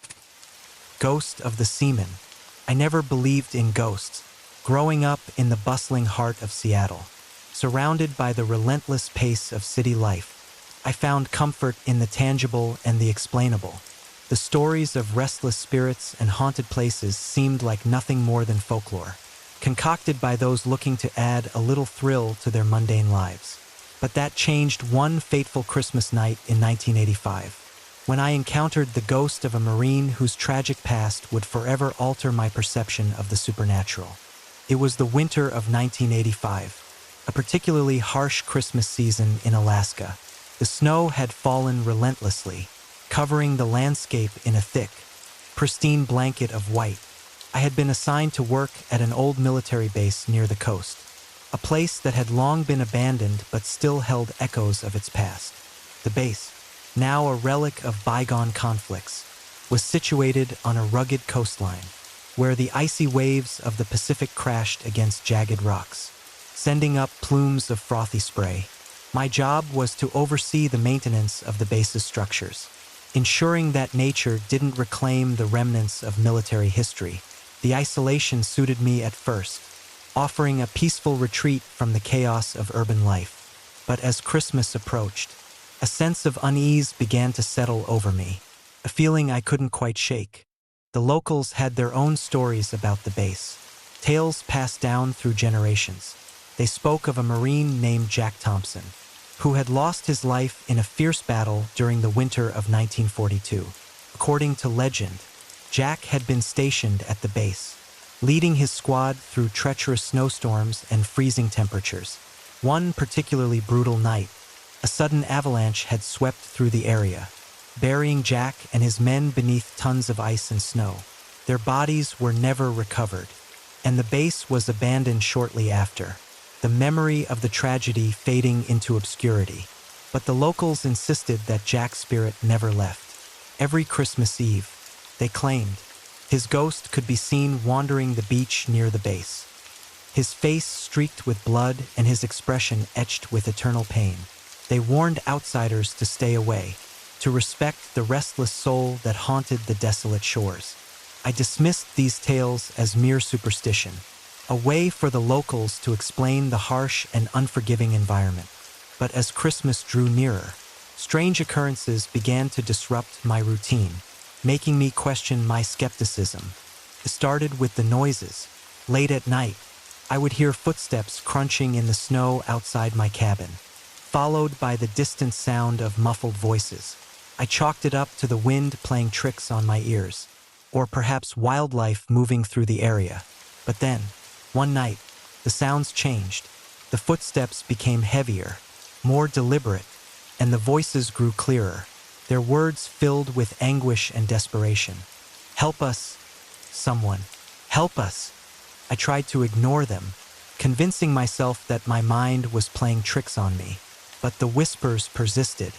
Ghost of the Seaman. I never believed in ghosts. Growing up in the bustling heart of Seattle, surrounded by the relentless pace of city life, I found comfort in the tangible and the explainable. The stories of restless spirits and haunted places seemed like nothing more than folklore, concocted by those looking to add a little thrill to their mundane lives. But that changed one fateful Christmas night in 1985, when I encountered the ghost of a Marine whose tragic past would forever alter my perception of the supernatural. It was the winter of 1985, a particularly harsh Christmas season in Alaska. The snow had fallen relentlessly, covering the landscape in a thick, pristine blanket of white. I had been assigned to work at an old military base near the coast, a place that had long been abandoned but still held echoes of its past. The base, now a relic of bygone conflicts, was situated on a rugged coastline, where the icy waves of the Pacific crashed against jagged rocks, sending up plumes of frothy spray. My job was to oversee the maintenance of the base's structures, ensuring that nature didn't reclaim the remnants of military history. The isolation suited me at first, offering a peaceful retreat from the chaos of urban life. But as Christmas approached, a sense of unease began to settle over me, a feeling I couldn't quite shake. The locals had their own stories about the base, tales passed down through generations. They spoke of a Marine named Jack Thompson, who had lost his life in a fierce battle during the winter of 1942. According to legend, Jack had been stationed at the base, leading his squad through treacherous snowstorms and freezing temperatures. One particularly brutal night, a sudden avalanche had swept through the area, burying Jack and his men beneath tons of ice and snow. Their bodies were never recovered, and the base was abandoned shortly after, the memory of the tragedy fading into obscurity. But the locals insisted that Jack's spirit never left. Every Christmas Eve, they claimed, his ghost could be seen wandering the beach near the base, his face streaked with blood and his expression etched with eternal pain. They warned outsiders to stay away, to respect the restless soul that haunted the desolate shores. I dismissed these tales as mere superstition, a way for the locals to explain the harsh and unforgiving environment. But as Christmas drew nearer, strange occurrences began to disrupt my routine, making me question my skepticism. It started with the noises. Late at night, I would hear footsteps crunching in the snow outside my cabin, followed by the distant sound of muffled voices. I chalked it up to the wind playing tricks on my ears, or perhaps wildlife moving through the area. But then, one night, the sounds changed. The footsteps became heavier, more deliberate, and the voices grew clearer, their words filled with anguish and desperation. "Help us, someone, help us." I tried to ignore them, convincing myself that my mind was playing tricks on me. But the whispers persisted,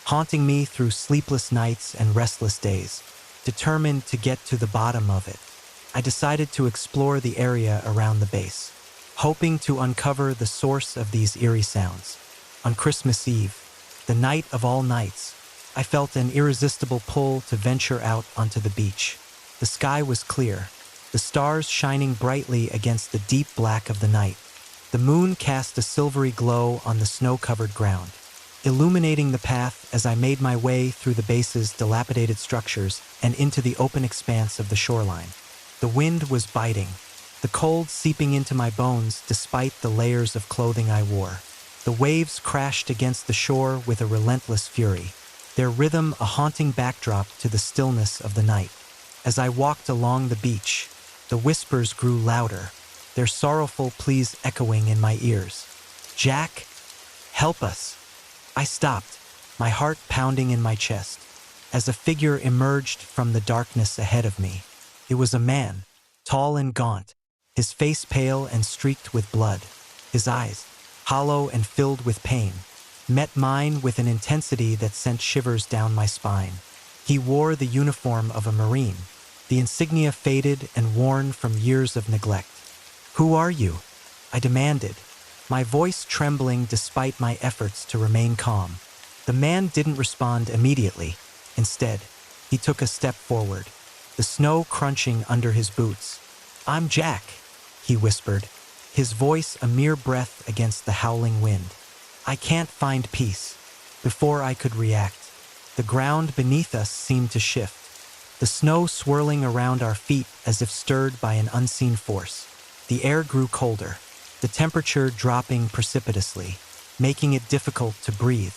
haunting me through sleepless nights and restless days. Determined to get to the bottom of it, I decided to explore the area around the base, hoping to uncover the source of these eerie sounds. On Christmas Eve, the night of all nights, I felt an irresistible pull to venture out onto the beach. The sky was clear, the stars shining brightly against the deep black of the night. The moon cast a silvery glow on the snow-covered ground, illuminating the path as I made my way through the base's dilapidated structures and into the open expanse of the shoreline. The wind was biting, the cold seeping into my bones despite the layers of clothing I wore. The waves crashed against the shore with a relentless fury, their rhythm a haunting backdrop to the stillness of the night. As I walked along the beach, the whispers grew louder, their sorrowful pleas echoing in my ears. "Jack, help us!" I stopped, my heart pounding in my chest, as a figure emerged from the darkness ahead of me. It was a man, tall and gaunt, his face pale and streaked with blood. His eyes, hollow and filled with pain, met mine with an intensity that sent shivers down my spine. He wore the uniform of a Marine, the insignia faded and worn from years of neglect. "Who are you?" I demanded, my voice trembling despite my efforts to remain calm. The man didn't respond immediately. Instead, he took a step forward, the snow crunching under his boots. "I'm Jack," he whispered, his voice a mere breath against the howling wind. "I can't find peace." Before I could react, the ground beneath us seemed to shift, the snow swirling around our feet as if stirred by an unseen force. The air grew colder, the temperature dropping precipitously, making it difficult to breathe.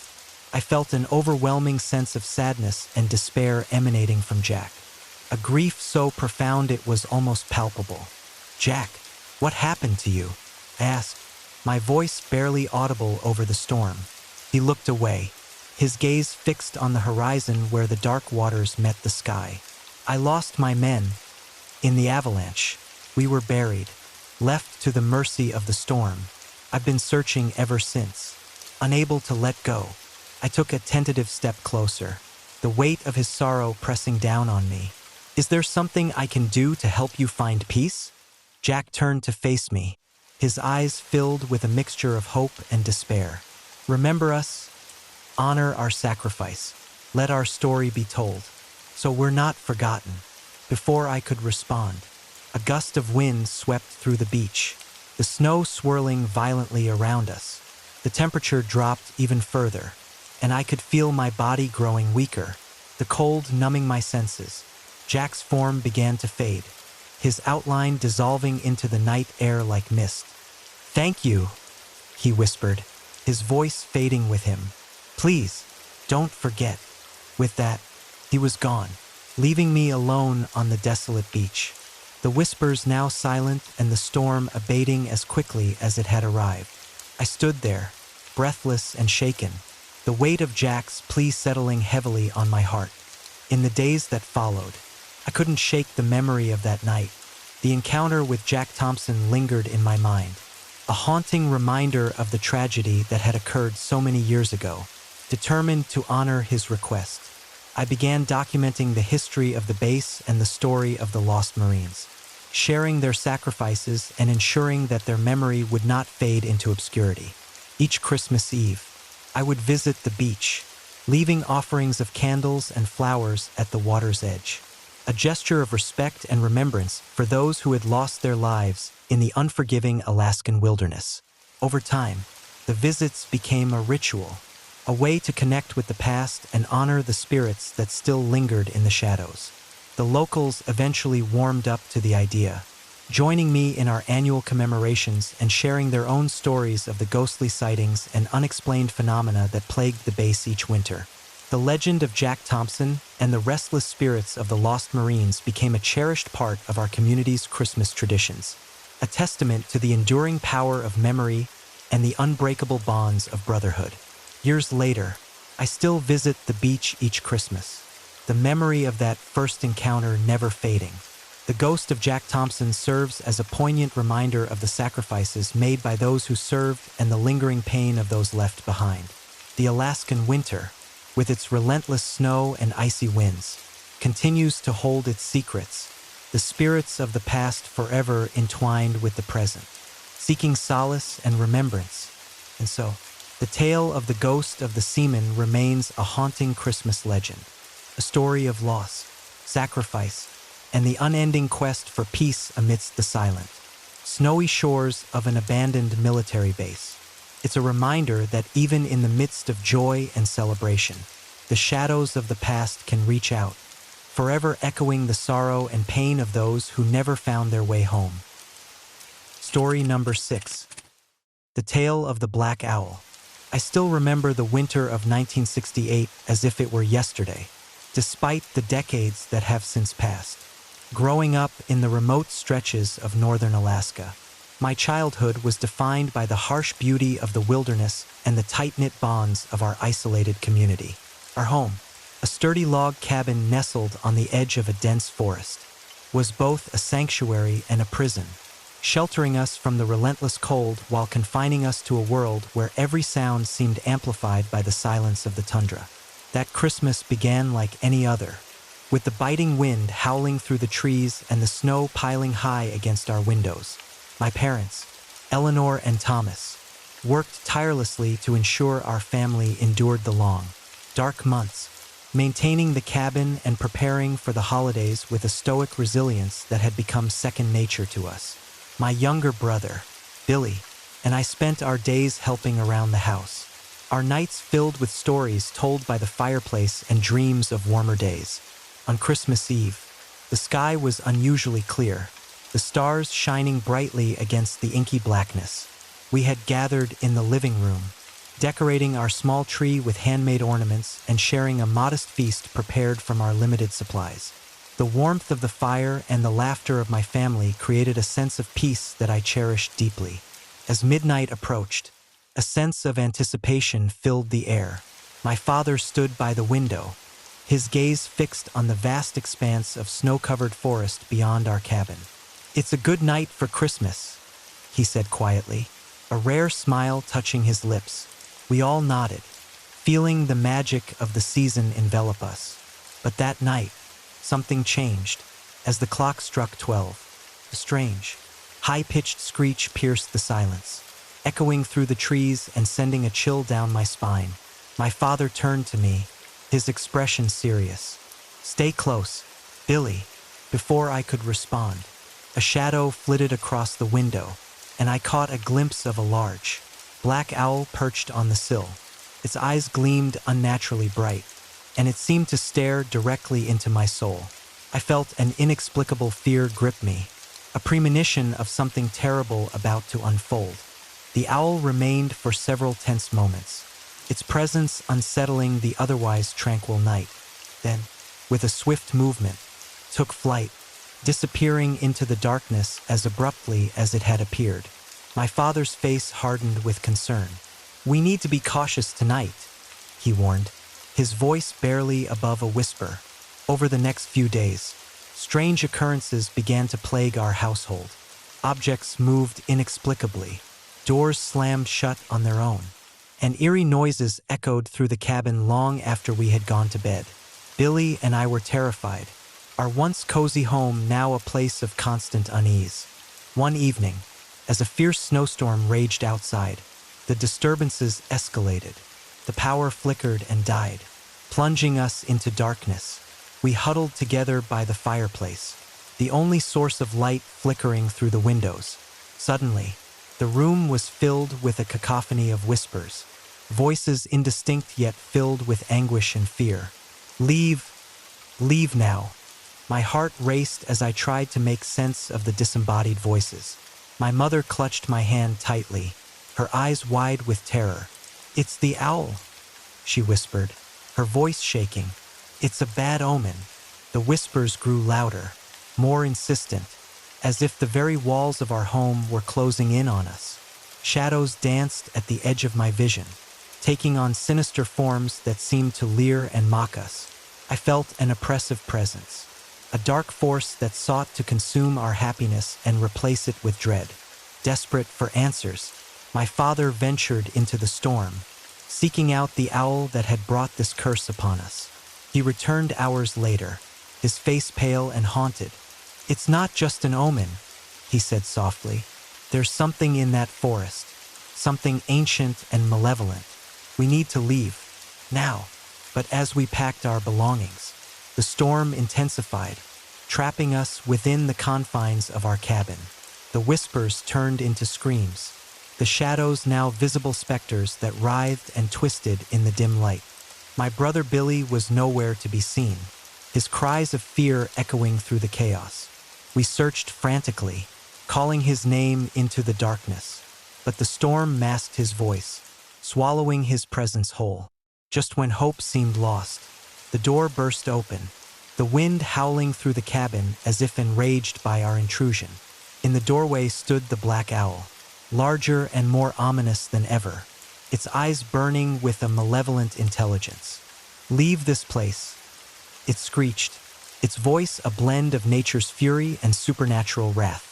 I felt an overwhelming sense of sadness and despair emanating from Jack, a grief so profound it was almost palpable. "Jack, what happened to you?" I asked, my voice barely audible over the storm. He looked away, his gaze fixed on the horizon where the dark waters met the sky. "I lost my men in the avalanche. We were buried, left to the mercy of the storm. I've been searching ever since, unable to let go." I took a tentative step closer, the weight of his sorrow pressing down on me. "Is there something I can do to help you find peace?" Jack turned to face me, his eyes filled with a mixture of hope and despair. "Remember us, honor our sacrifice, let our story be told, so we're not forgotten." Before I could respond, a gust of wind swept through the beach, the snow swirling violently around us. The temperature dropped even further, and I could feel my body growing weaker, the cold numbing my senses. Jack's form began to fade, his outline dissolving into the night air like mist. "Thank you," he whispered, his voice fading with him. "Please, don't forget." With that, he was gone, leaving me alone on the desolate beach, the whispers now silent and the storm abating as quickly as it had arrived. I stood there, breathless and shaken, the weight of Jack's plea settling heavily on my heart. In the days that followed, I couldn't shake the memory of that night. The encounter with Jack Thompson lingered in my mind, a haunting reminder of the tragedy that had occurred so many years ago. Determined to honor his request, I began documenting the history of the base and the story of the lost Marines, sharing their sacrifices and ensuring that their memory would not fade into obscurity. Each Christmas Eve, I would visit the beach, leaving offerings of candles and flowers at the water's edge, a gesture of respect and remembrance for those who had lost their lives in the unforgiving Alaskan wilderness. Over time, the visits became a ritual, a way to connect with the past and honor the spirits that still lingered in the shadows. The locals eventually warmed up to the idea, joining me in our annual commemorations and sharing their own stories of the ghostly sightings and unexplained phenomena that plagued the base each winter. The legend of Jack Thompson and the restless spirits of the lost Marines became a cherished part of our community's Christmas traditions, a testament to the enduring power of memory and the unbreakable bonds of brotherhood. Years later, I still visit the beach each Christmas, the memory of that first encounter never fading. The ghost of Jack Thompson serves as a poignant reminder of the sacrifices made by those who served and the lingering pain of those left behind. The Alaskan winter, with its relentless snow and icy winds, continues to hold its secrets, the spirits of the past forever entwined with the present, seeking solace and remembrance. And so, the tale of the ghost of the seaman remains a haunting Christmas legend, a story of loss, sacrifice, and the unending quest for peace amidst the silent, snowy shores of an abandoned military base. It's a reminder that even in the midst of joy and celebration, the shadows of the past can reach out, forever echoing the sorrow and pain of those who never found their way home. Story number 6. The Tale of the Black Owl. I still remember the winter of 1968 as if it were yesterday, despite the decades that have since passed. Growing up in the remote stretches of northern Alaska, My childhood was defined by the harsh beauty of the wilderness and the tight-knit bonds of our isolated community. Our home, a sturdy log cabin nestled on the edge of a dense forest, was both a sanctuary and a prison, sheltering us from the relentless cold while confining us to a world where every sound seemed amplified by the silence of the tundra. That Christmas began like any other, with the biting wind howling through the trees and the snow piling high against our windows. My parents, Eleanor and Thomas, worked tirelessly to ensure our family endured the long, dark months, maintaining the cabin and preparing for the holidays with a stoic resilience that had become second nature to us. My younger brother, Billy, and I spent our days helping around the house, our nights filled with stories told by the fireplace and dreams of warmer days. On Christmas Eve, the sky was unusually clear, the stars shining brightly against the inky blackness. We had gathered in the living room, decorating our small tree with handmade ornaments and sharing a modest feast prepared from our limited supplies. The warmth of the fire and the laughter of my family created a sense of peace that I cherished deeply. As midnight approached, a sense of anticipation filled the air. My father stood by the window, his gaze fixed on the vast expanse of snow-covered forest beyond our cabin. "It's a good night for Christmas," he said quietly, a rare smile touching his lips. We all nodded, feeling the magic of the season envelop us. But that night, something changed. As the clock struck 12, a strange, high-pitched screech pierced the silence, echoing through the trees and sending a chill down my spine. My father turned to me, his expression serious. "Stay close, Billy." Before I could respond, a shadow flitted across the window, and I caught a glimpse of a large, black owl perched on the sill. Its eyes gleamed unnaturally bright, and it seemed to stare directly into my soul. I felt an inexplicable fear grip me, a premonition of something terrible about to unfold. The owl remained for several tense moments, its presence unsettling the otherwise tranquil night. Then, with a swift movement, took flight, disappearing into the darkness as abruptly as it had appeared. My father's face hardened with concern. "We need to be cautious tonight," he warned, his voice barely above a whisper. Over the next few days, strange occurrences began to plague our household. Objects moved inexplicably, doors slammed shut on their own, and eerie noises echoed through the cabin long after we had gone to bed. Billy and I were terrified, our once cozy home now a place of constant unease. One evening, as a fierce snowstorm raged outside, the disturbances escalated. The power flickered and died, plunging us into darkness. We huddled together by the fireplace, the only source of light flickering through the windows. Suddenly, the room was filled with a cacophony of whispers, voices indistinct yet filled with anguish and fear. Leave now." My heart raced as I tried to make sense of the disembodied voices. My mother clutched my hand tightly, her eyes wide with terror. "It's the owl," she whispered, her voice shaking. "It's a bad omen." The whispers grew louder, more insistent, as if the very walls of our home were closing in on us. Shadows danced at the edge of my vision, taking on sinister forms that seemed to leer and mock us. I felt an oppressive presence, a dark force that sought to consume our happiness and replace it with dread. Desperate for answers, my father ventured into the storm, seeking out the owl that had brought this curse upon us. He returned hours later, his face pale and haunted. "It's not just an omen," he said softly. "There's something in that forest, something ancient and malevolent. We need to leave, now." But as we packed our belongings, the storm intensified, trapping us within the confines of our cabin. The whispers turned into screams, the shadows now visible specters that writhed and twisted in the dim light. My brother Billy was nowhere to be seen, his cries of fear echoing through the chaos. We searched frantically, calling his name into the darkness, but the storm masked his voice, swallowing his presence whole. Just when hope seemed lost, the door burst open, the wind howling through the cabin as if enraged by our intrusion. In the doorway stood the black owl, larger and more ominous than ever, its eyes burning with a malevolent intelligence. "Leave this place," it screeched, its voice a blend of nature's fury and supernatural wrath.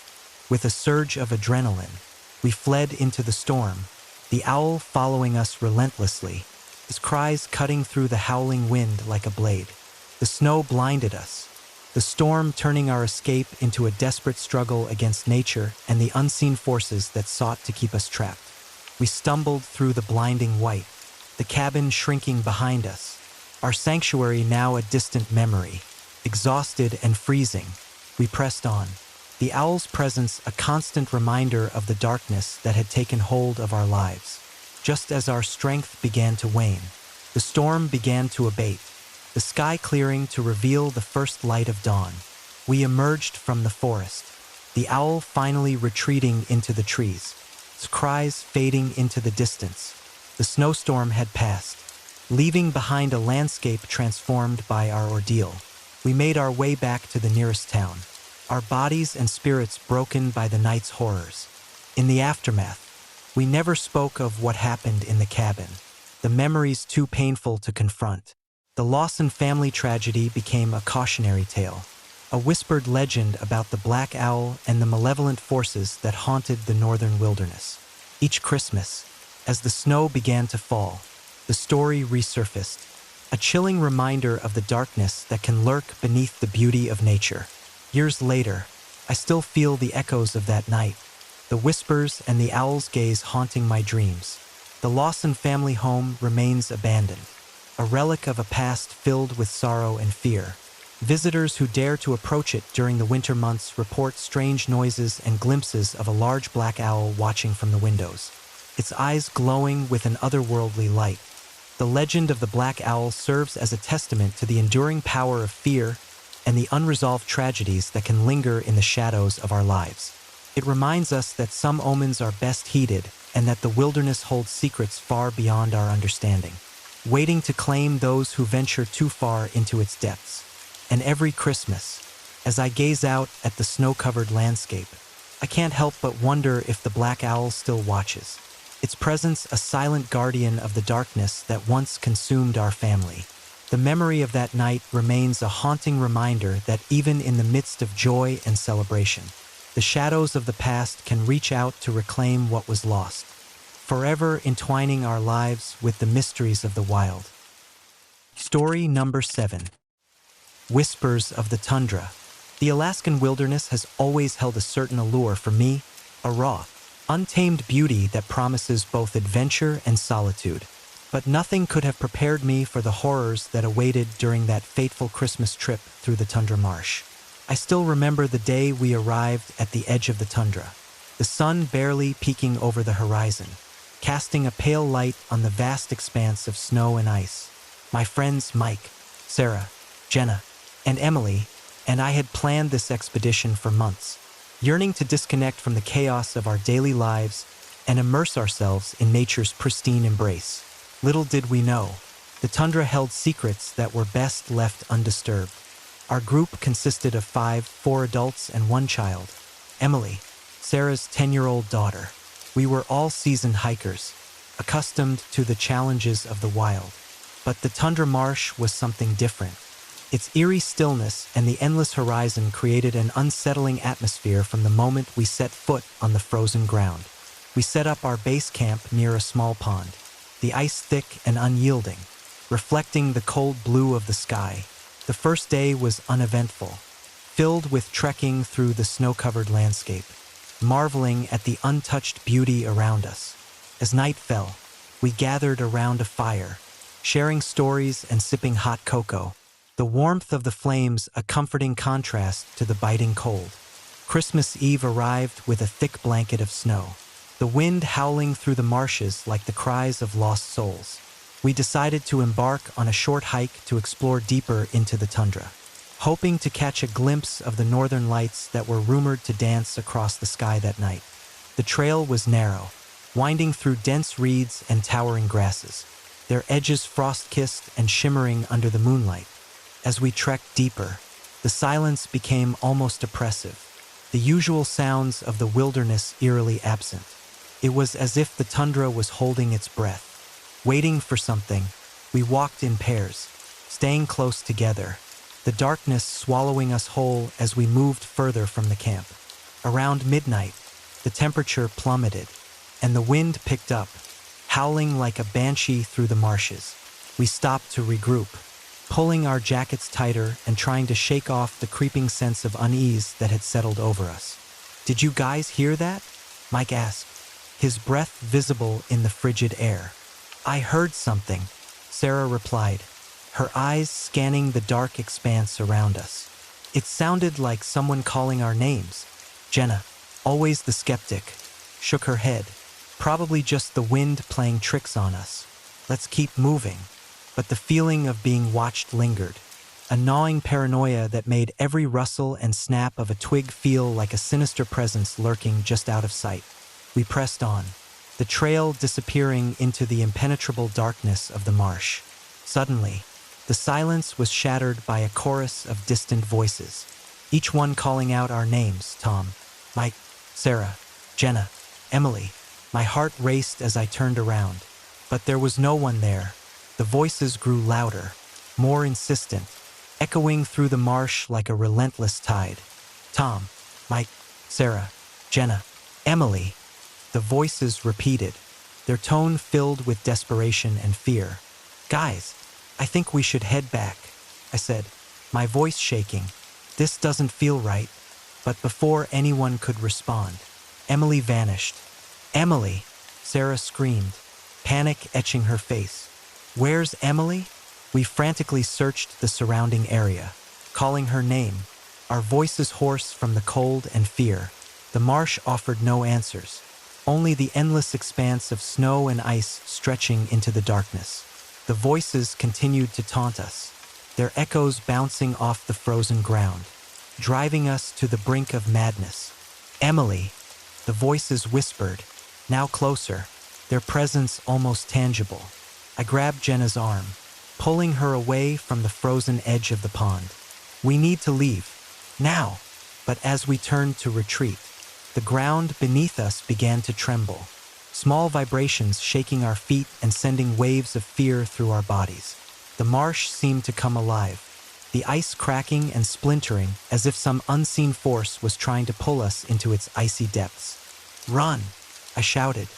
With a surge of adrenaline, we fled into the storm, the owl following us relentlessly, his cries cutting through the howling wind like a blade. The snow blinded us, the storm turning our escape into a desperate struggle against nature and the unseen forces that sought to keep us trapped. We stumbled through the blinding white, the cabin shrinking behind us, our sanctuary now a distant memory. Exhausted and freezing, we pressed on, the owl's presence a constant reminder of the darkness that had taken hold of our lives. Just as our strength began to wane, the storm began to abate, the sky clearing to reveal the first light of dawn. We emerged from the forest, the owl finally retreating into the trees, its cries fading into the distance. The snowstorm had passed, leaving behind a landscape transformed by our ordeal. We made our way back to the nearest town, our bodies and spirits broken by the night's horrors. In the aftermath, we never spoke of what happened in the cabin, the memories too painful to confront. The Lawson family tragedy became a cautionary tale, a whispered legend about the black owl and the malevolent forces that haunted the northern wilderness. Each Christmas, as the snow began to fall, the story resurfaced, a chilling reminder of the darkness that can lurk beneath the beauty of nature. Years later, I still feel the echoes of that night, the whispers and the owl's gaze haunting my dreams. The Lawson family home remains abandoned, a relic of a past filled with sorrow and fear. Visitors who dare to approach it during the winter months report strange noises and glimpses of a large black owl watching from the windows, its eyes glowing with an otherworldly light. The legend of the black owl serves as a testament to the enduring power of fear and the unresolved tragedies that can linger in the shadows of our lives. It reminds us that some omens are best heeded and that the wilderness holds secrets far beyond our understanding, waiting to claim those who venture too far into its depths. And every Christmas, as I gaze out at the snow-covered landscape, I can't help but wonder if the black owl still watches, its presence a silent guardian of the darkness that once consumed our family. The memory of that night remains a haunting reminder that even in the midst of joy and celebration, the shadows of the past can reach out to reclaim what was lost, forever entwining our lives with the mysteries of the wild. Story number 7. Whispers of the Tundra. The Alaskan wilderness has always held a certain allure for me, a raw, untamed beauty that promises both adventure and solitude. But nothing could have prepared me for the horrors that awaited during that fateful Christmas trip through the tundra marsh. I still remember the day we arrived at the edge of the tundra, the sun barely peeking over the horizon, casting a pale light on the vast expanse of snow and ice. My friends Mike, Sarah, Jenna, and Emily and I had planned this expedition for months, yearning to disconnect from the chaos of our daily lives and immerse ourselves in nature's pristine embrace. Little did we know, the tundra held secrets that were best left undisturbed. Our group consisted of 4 adults and 1 child, Emily, Sarah's 10-year-old daughter. We were all seasoned hikers, accustomed to the challenges of the wild. But the tundra marsh was something different. Its eerie stillness and the endless horizon created an unsettling atmosphere from the moment we set foot on the frozen ground. We set up our base camp near a small pond, the ice thick and unyielding, reflecting the cold blue of the sky. The first day was uneventful, filled with trekking through the snow-covered landscape, marveling at the untouched beauty around us. As night fell, we gathered around a fire, sharing stories and sipping hot cocoa, the warmth of the flames a comforting contrast to the biting cold. Christmas Eve arrived with a thick blanket of snow, the wind howling through the marshes like the cries of lost souls. We decided to embark on a short hike to explore deeper into the tundra, hoping to catch a glimpse of the northern lights that were rumored to dance across the sky that night. The trail was narrow, winding through dense reeds and towering grasses, their edges frost-kissed and shimmering under the moonlight. As we trekked deeper, the silence became almost oppressive, the usual sounds of the wilderness eerily absent. It was as if the tundra was holding its breath. Waiting for something, we walked in pairs, staying close together, the darkness swallowing us whole as we moved further from the camp. Around midnight, the temperature plummeted, and the wind picked up, howling like a banshee through the marshes. We stopped to regroup, pulling our jackets tighter and trying to shake off the creeping sense of unease that had settled over us. "Did you guys hear that?" Mike asked, his breath visible in the frigid air. "I heard something," Sarah replied, her eyes scanning the dark expanse around us. "It sounded like someone calling our names." Jenna, always the skeptic, shook her head. "Probably just the wind playing tricks on us. Let's keep moving." But the feeling of being watched lingered, a gnawing paranoia that made every rustle and snap of a twig feel like a sinister presence lurking just out of sight. We pressed on, the trail disappearing into the impenetrable darkness of the marsh. Suddenly, the silence was shattered by a chorus of distant voices, each one calling out our names: Tom, Mike, Sarah, Jenna, Emily. My heart raced as I turned around, but there was no one there. The voices grew louder, more insistent, echoing through the marsh like a relentless tide. "Tom, Mike, Sarah, Jenna, Emily." The voices repeated, their tone filled with desperation and fear. "Guys, I think we should head back," I said, my voice shaking. "This doesn't feel right." But before anyone could respond, Emily vanished. "Emily!" Sarah screamed, panic etching her face. "Where's Emily?" We frantically searched the surrounding area, calling her name, our voices hoarse from the cold and fear. The marsh offered no answers, only the endless expanse of snow and ice stretching into the darkness. The voices continued to taunt us, their echoes bouncing off the frozen ground, driving us to the brink of madness. "Emily!" The voices whispered, now closer, their presence almost tangible. I grabbed Jenna's arm, pulling her away from the frozen edge of the pond. "We need to leave, now." But as we turned to retreat, the ground beneath us began to tremble, small vibrations shaking our feet and sending waves of fear through our bodies. The marsh seemed to come alive, the ice cracking and splintering as if some unseen force was trying to pull us into its icy depths. "Run!" I shouted,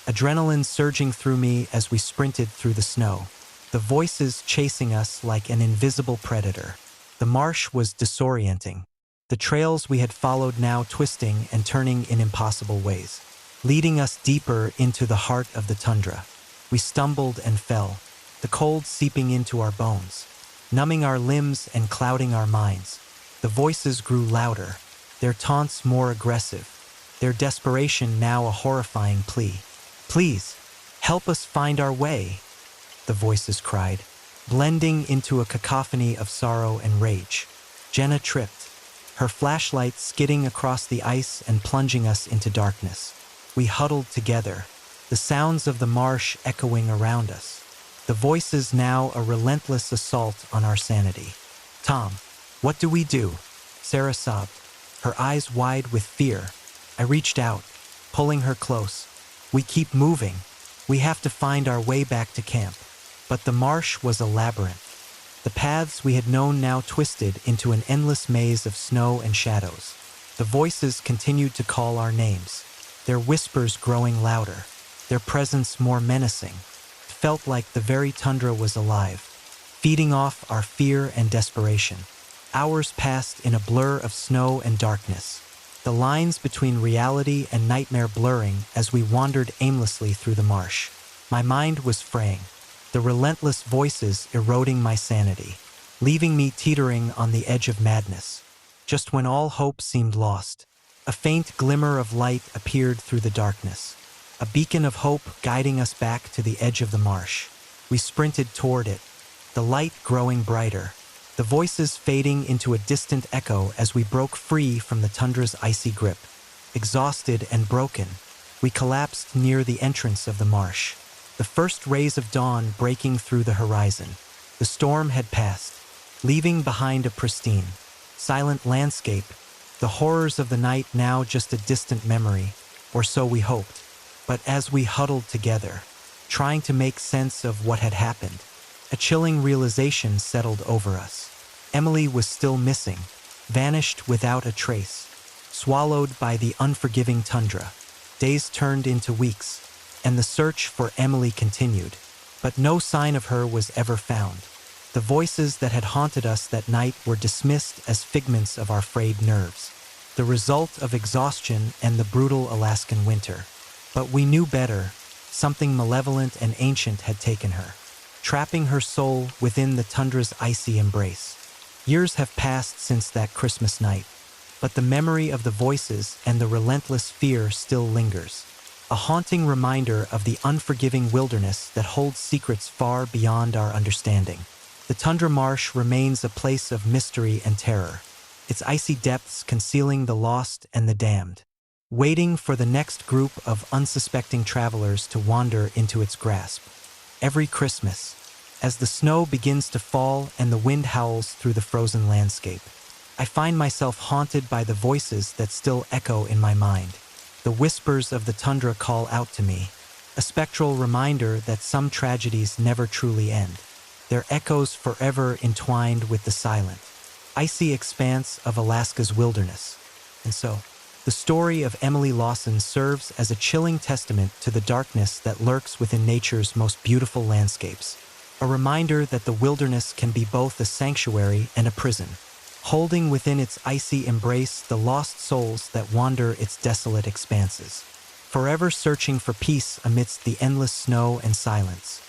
adrenaline surging through me as we sprinted through the snow, the voices chasing us like an invisible predator. The marsh was disorienting, the trails we had followed now twisting and turning in impossible ways, leading us deeper into the heart of the tundra. We stumbled and fell, the cold seeping into our bones, numbing our limbs and clouding our minds. The voices grew louder, their taunts more aggressive, their desperation now a horrifying plea. "Please, help us find our way," the voices cried, blending into a cacophony of sorrow and rage. Jenna tripped, her flashlight skidding across the ice and plunging us into darkness. We huddled together, the sounds of the marsh echoing around us, the voices now a relentless assault on our sanity. "Tom, what do we do?" Sarah sobbed, her eyes wide with fear. I reached out, pulling her close. "We keep moving. We have to find our way back to camp." But the marsh was a labyrinth. The paths we had known now twisted into an endless maze of snow and shadows. The voices continued to call our names, their whispers growing louder, their presence more menacing. It felt like the very tundra was alive, feeding off our fear and desperation. Hours passed in a blur of snow and darkness, the lines between reality and nightmare blurring as we wandered aimlessly through the marsh. My mind was fraying, the relentless voices eroding my sanity, leaving me teetering on the edge of madness. Just when all hope seemed lost, a faint glimmer of light appeared through the darkness, a beacon of hope guiding us back to the edge of the marsh. We sprinted toward it, the light growing brighter, the voices fading into a distant echo as we broke free from the tundra's icy grip. Exhausted and broken, we collapsed near the entrance of the marsh, the first rays of dawn breaking through the horizon. The storm had passed, leaving behind a pristine, silent landscape the horrors of the night now just a distant memory, or so we hoped. But as we huddled together, trying to make sense of what had happened, a chilling realization settled over us. Emily was still missing, vanished without a trace, swallowed by the unforgiving tundra. Days turned into weeks, and the search for Emily continued, but no sign of her was ever found. The voices that had haunted us that night were dismissed as figments of our frayed nerves, the result of exhaustion and the brutal Alaskan winter. But we knew better. Something malevolent and ancient had taken her, trapping her soul within the tundra's icy embrace. Years have passed since that Christmas night, but the memory of the voices and the relentless fear still lingers, a haunting reminder of the unforgiving wilderness that holds secrets far beyond our understanding. The tundra marsh remains a place of mystery and terror, its icy depths concealing the lost and the damned, waiting for the next group of unsuspecting travelers to wander into its grasp. Every Christmas, as the snow begins to fall and the wind howls through the frozen landscape, I find myself haunted by the voices that still echo in my mind. The whispers of the tundra call out to me, a spectral reminder that some tragedies never truly end, their echoes forever entwined with the silent, icy expanse of Alaska's wilderness. And so, the story of Emily Lawson serves as a chilling testament to the darkness that lurks within nature's most beautiful landscapes, a reminder that the wilderness can be both a sanctuary and a prison, holding within its icy embrace the lost souls that wander its desolate expanses, forever searching for peace amidst the endless snow and silence.